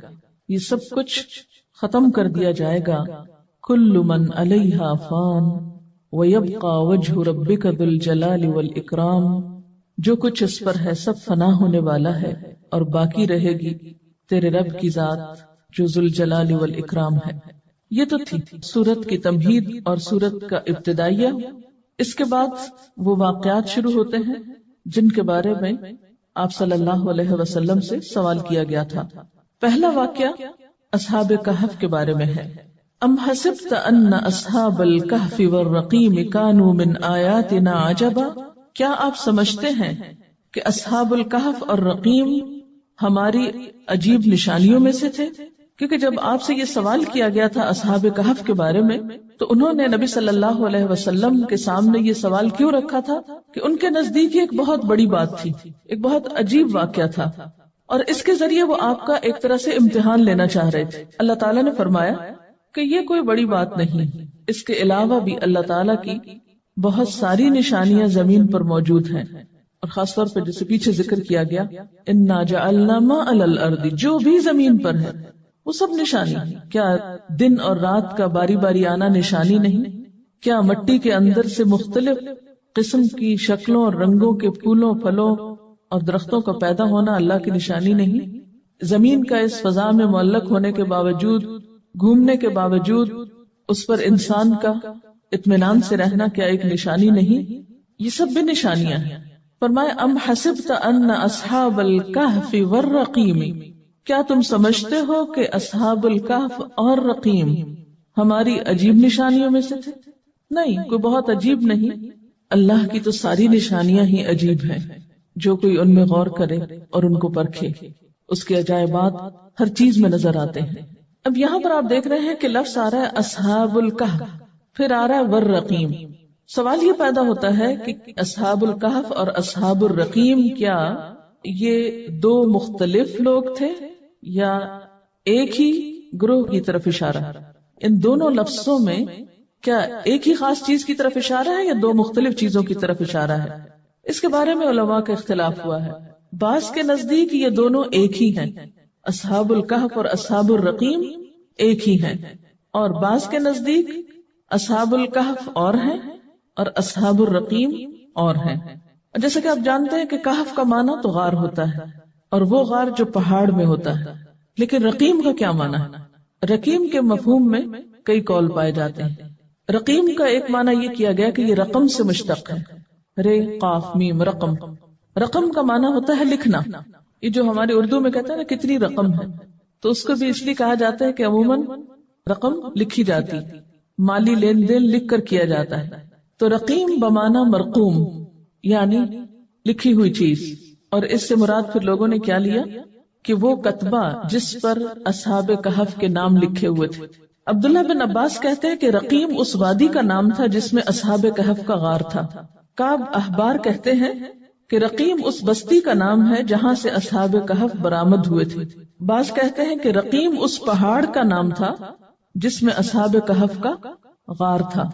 یہ سب کچھ ختم کر دیا جائے گا۔ کل من علیہا فان ویبقى وجہ ربک ذو الجلال والاکرام، جو کچھ اس پر ہے سب فنا ہونے والا ہے اور باقی رہے گی تیرے رب کی ذات جو ذو الجلال والاکرام ہے۔ یہ تو تھی سورت کی تمہید اور سورت کا ابتدائیہ۔ اس کے بعد وہ واقعات شروع ہوتے ہیں جن کے بارے میں آپ صلی اللہ علیہ وسلم سے سوال کیا گیا تھا۔ پہلا واقعہ اصحاب کہف کے بارے میں ہے۔ ام حسبت ان اصحاب الکہف والرقیم کانوا من آیاتنا عجبا، کیا آپ سمجھتے ہیں کہ اصحاب الکہف اور رقیم ہماری عجیب نشانیوں میں سے تھے؟ کیونکہ جب آپ سے یہ سوال کیا گیا تھا اصحاب کہف کے بارے میں تو انہوں نے نبی صلی اللہ علیہ وسلم کے سامنے یہ سوال کیوں رکھا تھا کہ ان کے نزدیک ایک بہت بڑی بات تھی، ایک بہت عجیب واقعہ تھا، اور اس کے ذریعے وہ آپ کا ایک طرح سے امتحان لینا چاہ رہے تھے۔ اللہ تعالیٰ نے فرمایا کہ یہ کوئی بڑی بات نہیں، اس کے علاوہ بھی اللہ تعالیٰ کی بہت ساری نشانیاں زمین پر موجود ہیں، اور خاص طور پر جسے پیچھے ذکر کیا گیا انا جعلنا ما علی الارض، جو بھی زمین پر ہے وہ سب نشانی ہے۔ کیا دن اور رات کا باری باری آنا نشانی نہیں؟ کیا مٹی کے اندر سے مختلف قسم کی شکلوں اور رنگوں کے پھولوں، پھلوں اور درختوں کا پیدا ہونا اللہ کی نشانی نہیں؟ زمین کا اس فضا میں معلق ہونے کے باوجود، گھومنے کے باوجود اس پر انسان کا اطمینان سے رہنا کیا ایک نشانی نہیں؟ یہ سب بھی نشانیاں ہیں۔ فرمایا ام حسبت ان اصحاب الکہف والرقیم، کیا تم سمجھتے ہو کہ اصحاب الکہف اور رقیم ہماری عجیب نشانیوں میں سے تھے؟ نہیں، کوئی بہت عجیب نہیں، اللہ کی تو ساری نشانیاں ہی عجیب ہیں۔ جو کوئی ان میں غور کرے اور ان کو پرکھے اس کے عجائبات ہر چیز میں نظر آتے ہیں۔ اب یہاں پر آپ دیکھ رہے ہیں کہ لفظ آ رہا ہے اصحاب الکہف، پھر آ رہا ہے والرقیم۔ سوال یہ پیدا ہوتا ہے کہ اصحاب الکہف اور اصحاب الرقیم کیا یہ دو مختلف لوگ تھے یا ایک ہی گروہ کی طرف اشارہ؟ ان دونوں لفظوں میں کیا ایک ہی خاص چیز کی طرف اشارہ ہے یا دو مختلف چیزوں کی طرف اشارہ ہے؟ اس کے بارے میں علماء کا اختلاف ہوا ہے۔ بعض کے نزدیک یہ دونوں ایک ہی ہیں، اصحاب الکہف اور اصحاب الرقیم ایک ہی ہیں، اور بعض کے نزدیک اصحاب الکہف اور ہیں اور اصحاب الرقیم اور ہیں. جیسا کہ آپ جانتے ہیں کہ کہف کا معنی تو غار ہوتا ہے، اور وہ غار جو پہاڑ میں ہوتا ہے. لیکن رقیم کا کیا معنی ہے؟ رقیم کے مفہوم میں کئی قول پائے جاتے ہیں. رقیم کا ایک معنی یہ کیا گیا کہ یہ رقم سے مشتق ہے، رے قاف میم رقم. رقم کا معنی ہوتا ہے لکھنا. یہ جو ہماری اردو میں کہتے ہیں نا کتنی رقم ہے، تو اس کو بھی اس لیے کہا جاتا ہے کہ عموماً رقم لکھی جاتی، مالی لین دین لکھ کر کیا جاتا ہے. تو رقیم بمعنی مرقوم یعنی لکھی ہوئی چیز. اور اس سے مراد پھر لوگوں نے کیا لیا کہ وہ کتبہ جس پر اصحاب کہف کے نام لکھے ہوئے تھے. عبداللہ بن عباس کہتے ہیں کہ رقیم اس وادی کا نام تھا جس میں اصحاب کہف کا غار تھا. کعب احبار کہتے ہیں کہ رقیم اس بستی کا نام ہے جہاں سے اصحاب کہف برآمد ہوئے تھے. بعض کہتے ہیں کہ رقیم اس پہاڑ کا نام تھا جس میں اصحاب کہف کا غار تھا.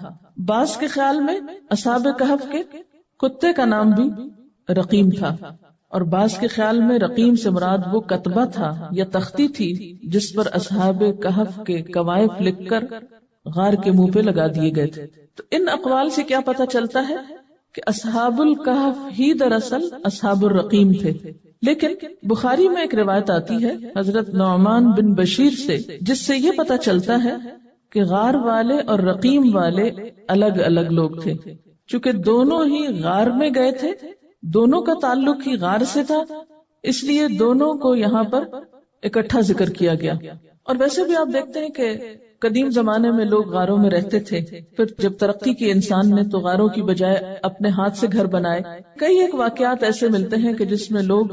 بعض کے خیال میں اصحاب کہف کے کتے کا نام بھی رقیم تھا، اور بعض کے خیال میں رقیم سے مراد وہ کتبہ تھا یا تختی تھی جس پر اصحاب کہف کے کوائف لکھ کر غار کے منہ پہ لگا دیے گئے تھے. تو ان اقوال سے کیا پتہ چلتا ہے کہ اصحاب الکہف ہی دراصل اصحاب الرقیم تھے. لیکن بخاری میں ایک روایت آتی ہے حضرت نعمان بن بشیر سے جس سے یہ پتہ چلتا ہے کہ غار والے اور رقیم والے الگ الگ لوگ تھے. چونکہ دونوں ہی غار میں گئے تھے، دونوں کا تعلق ہی غار سے تھا، اس لیے دونوں کو یہاں پر اکٹھا ذکر کیا گیا. اور ویسے بھی آپ دیکھتے ہیں کہ قدیم زمانے میں لوگ غاروں میں رہتے تھے، پھر جب ترقی کی انسان نے تو غاروں کی بجائے اپنے ہاتھ سے گھر بنائے. کئی ایک واقعات ایسے ملتے ہیں کہ جس میں لوگ،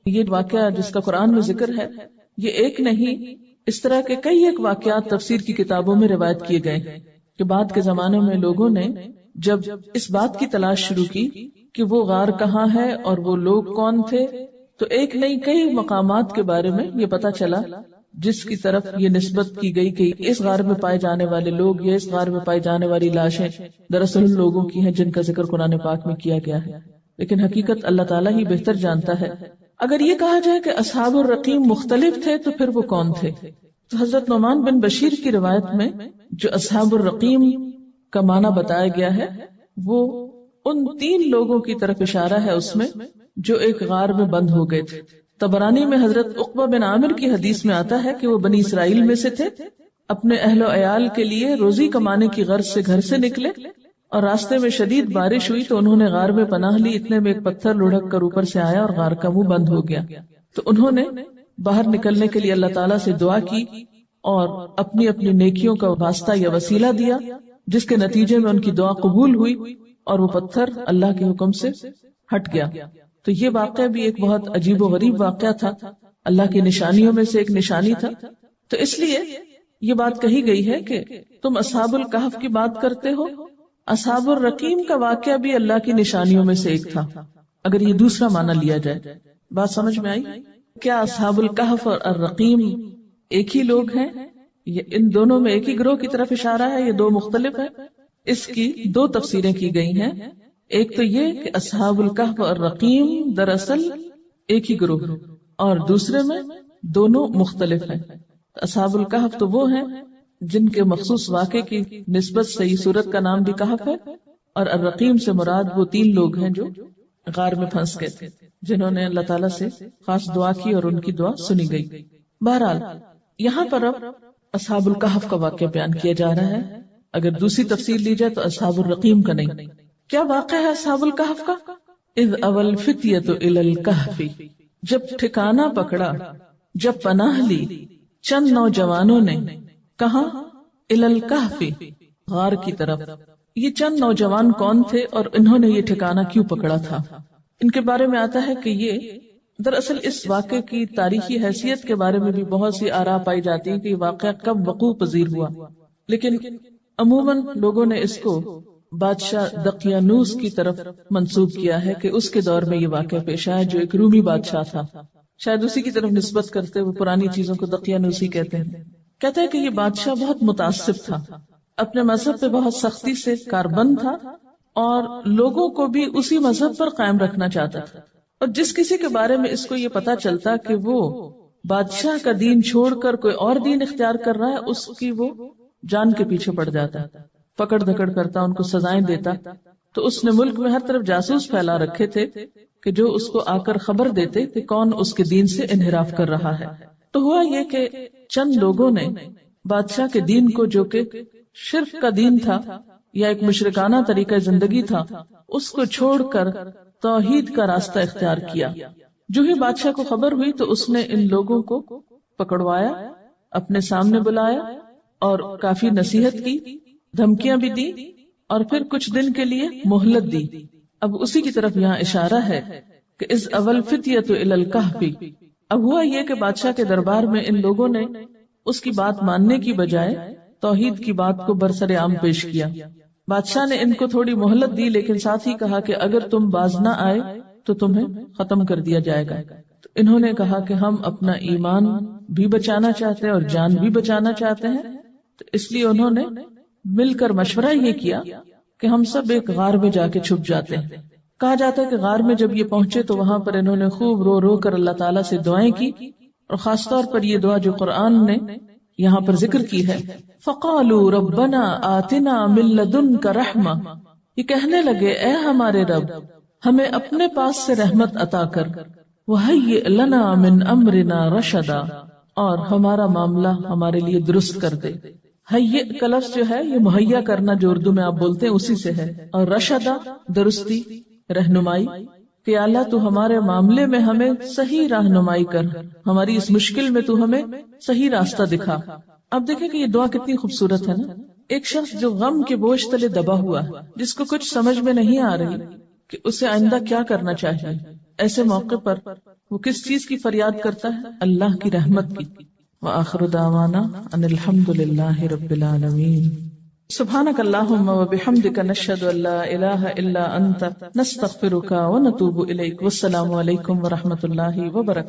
یہ واقعہ جس کا قرآن میں ذکر ہے یہ ایک نہیں، اس طرح کے کئی ایک واقعات تفسیر کی کتابوں میں روایت کیے گئے کہ بعد کے زمانے میں لوگوں نے جب اس بات کی تلاش شروع کی کہ وہ غار کہاں ہے اور وہ لوگ کون تھے، تو ایک نہیں کئی مقامات کے بارے میں یہ پتا چلا جس کی طرف یہ نسبت کی گئی کہ اس غار میں پائے جانے والے لوگ یا اس غار میں پائی جانے والی لاشیں دراصل ان لوگوں کی ہیں جن کا ذکر قرآن پاک میں کیا گیا ہے. لیکن حقیقت اللہ تعالیٰ ہی بہتر جانتا ہے. اگر یہ کہا جائے کہ اصحاب الرقیم مختلف تھے تو پھر وہ کون تھے؟ تو حضرت نعمان بن بشیر کی روایت میں جو اصحاب الرقیم کا معنی بتایا گیا ہے وہ ان 3 لوگوں کی طرف اشارہ ہے اس میں جو ایک غار میں بند ہو گئے تھے. طبرانی میں حضرت عقبہ بن عامر کی حدیث میں آتا ہے کہ وہ بنی اسرائیل میں سے تھے، اپنے اہل و عیال کے لیے روزی کمانے کی غرض سے گھر سے نکلے اور راستے میں شدید بارش ہوئی تو انہوں نے غار میں پناہ لی. اتنے میں ایک پتھر لڑھک کر اوپر سے آیا اور غار کا منہ بند ہو گیا. تو انہوں نے باہر نکلنے کے لیے اللہ تعالیٰ سے دعا کی اور اپنی اپنی نیکیوں کا واسطہ یا وسیلہ دیا، جس کے نتیجے میں ان کی دعا قبول ہوئی اور وہ پتھر اللہ کے حکم سے ہٹ گیا. تو یہ واقعہ بھی ایک بہت عجیب و غریب واقعہ تھا، اللہ کی نشانیوں میں سے ایک نشانی تھا. تو اس لیے یہ بات کہی گئی ہے کہ تم اصحاب الکہف کی بات کرتے ہو، اصحاب الرقیم کا واقعہ بھی اللہ کی نشانیوں میں سے ایک تھا اگر یہ دوسرا معنی لیا جائے. بات سمجھ میں آئی؟ کیا اصحاب الکہف اور الرقیم ایک ہی لوگ ہیں؟ ان دونوں میں ایک ہی گروہ کی طرف اشارہ ہے، یہ 2 مختلف ہیں؟ اس کی 2 تفسیریں کی گئی ہیں. ایک تو یہ کہ اصحاب الکہف اور رقیم دراصل ایک ہی گروہ ہے، اور دوسرے میں دونوں مختلف ہیں. اصحاب الکہف تو وہ ہیں جن کے مخصوص واقعے کی نسبت سے یہ سورت کا نام بھی کہف ہے، اور الرقیم سے مراد وہ 3 لوگ ہیں جو غار میں پھنس گئے تھے، جنہوں نے اللہ تعالیٰ سے خاص دعا کی اور ان کی دعا سنی گئی. بہرحال یہاں پر اب اصحاب الکہف کا واقعہ بیان کیا جا رہا ہے. اگر دوسری تفسیر لی جائے تو اصحاب الرقیم کا نہیں. کیا واقعہ ہے اصحاب الکہف کا؟ اذ اول فتیۃ الی الکہف، جب ٹھکانہ پکڑا، جب پناہ لی چند نوجوانوں نے. کہاں؟ الی الکہف، غار کی طرف. یہ چند نوجوان کون تھے اور انہوں نے یہ ٹھکانہ کیوں پکڑا تھا؟ ان کے بارے میں آتا ہے کہ یہ دراصل اس واقعے کی تاریخی حیثیت کے بارے میں بھی بہت سی آراء پائی جاتی ہیں کہ یہ واقعہ کب وقوع پذیر ہوا، لیکن عموماً لوگوں نے اس کو بادشاہ دقیانوس کی طرف منسوب کیا ہے کہ اس کے دور میں یہ واقعہ پیش آیا، جو ایک رومی بادشاہ تھا. شاید اسی کی طرف نسبت کرتے ہوئے پرانی چیزوں کو دقیانوسی کہتے ہیں. کہتے ہیں کہ یہ بادشاہ بہت متعصب تھا، اپنے مذہب پہ بہت سختی سے کاربند تھا اور لوگوں کو بھی اسی مذہب پر قائم رکھنا چاہتا تھا. اور جس کسی کے بارے میں اس کو یہ پتا چلتا کہ وہ بادشاہ کا دین چھوڑ کر کوئی اور دین اختیار کر رہا ہے، اس کی وہ جان کے پیچھے پڑ جاتا، پکڑ دھکڑ کرتا، ان کو سزائیں دیتا. تو اس نے ملک میں ہر طرف جاسوس پھیلا رکھے تھے کہ جو اس کو آ کر خبر دیتے کہ کون اس کے دین سے انحراف کر رہا ہے. تو ہوا یہ کہ چند لوگوں نے بادشاہ کے دین کو، جو کہ شرک کا دین تھا یا ایک مشرکانہ طریقہ زندگی تھا، اس کو چھوڑ کر توحید کا راستہ اختیار کیا. جو ہی بادشاہ کو خبر ہوئی تو اس نے ان لوگوں کو پکڑوایا، اپنے سامنے بلایا اور کافی نصیحت کی، دھمکیاں بھی دی اور پھر کچھ دن کے لیے مہلت دی. اب اسی کی طرف یہاں اشارہ ہے کہ اذ اول فتیۃ الی الکہف. اب ہوا یہ کہ بادشاہ کے دربار میں ان لوگوں نے اس کی بات ماننے کی بجائے توحید کی بات کو برسر عام پیش کیا. بادشاہ نے ان کو تھوڑی مہلت دی، لیکن ساتھ ہی کہا کہ اگر تم باز نہ آئے تو تمہیں ختم کر دیا جائے گا. تو انہوں نے کہا کہ ہم اپنا ایمان بھی بچانا چاہتے ہیں اور جان بھی بچانا چاہتے ہیں. تو اس لیے انہوں نے مل کر مشورہ یہ کیا کہ ہم سب ایک غار میں جا کے چھپ جاتے ہیں. کہا جاتا ہے کہ غار میں جب یہ پہنچے تو وہاں پر انہوں نے خوب رو رو کر اللہ تعالیٰ سے دعائیں کی، اور خاص طور پر یہ دعا جو قرآن نے یہاں پر ذکر کی ہے، فَقَالُوا رَبَّنَا آتِنَا مِن لَّدُنْكَ رَحْمَةً. یہ کہنے لگے اے ہمارے رب، ہمیں اپنے پاس سے رحمت عطا کر، وَهَيِّئْ لَنَا مِنْ أَمْرِنَا رَشَدًا، اور ہمارا معاملہ ہمارے لیے درست کر دے. ہیئ کا لفظ جو ہے یہ مہیا کرنا جو اردو میں آپ بولتے ہیں اسی سے ہے، اور رشدہ درستی، رہنمائی، کہ اللہ تو ہمارے معاملے میں ہمیں صحیح رہنمائی کر، ہماری اس مشکل میں تو ہمیں صحیح راستہ دکھا. اب دیکھیں کہ یہ دعا کتنی خوبصورت ہے نا. ایک شخص جو غم کے بوجھ تلے دبا ہوا ہے، جس کو کچھ سمجھ میں نہیں آ رہی کہ اسے آئندہ کیا کرنا چاہیے، ایسے موقع پر وہ کس چیز کی فریاد کرتا ہے؟ اللہ کی رحمت کی. وآخر دعوانا ان الحمد للہ رب العالمین. سبحانک اللہم وبحمدک نشہد ان لا الہ الا انت نستغفرک ونتوب الیک. والسلام علیکم ورحمۃ اللہ وبرکاتہ.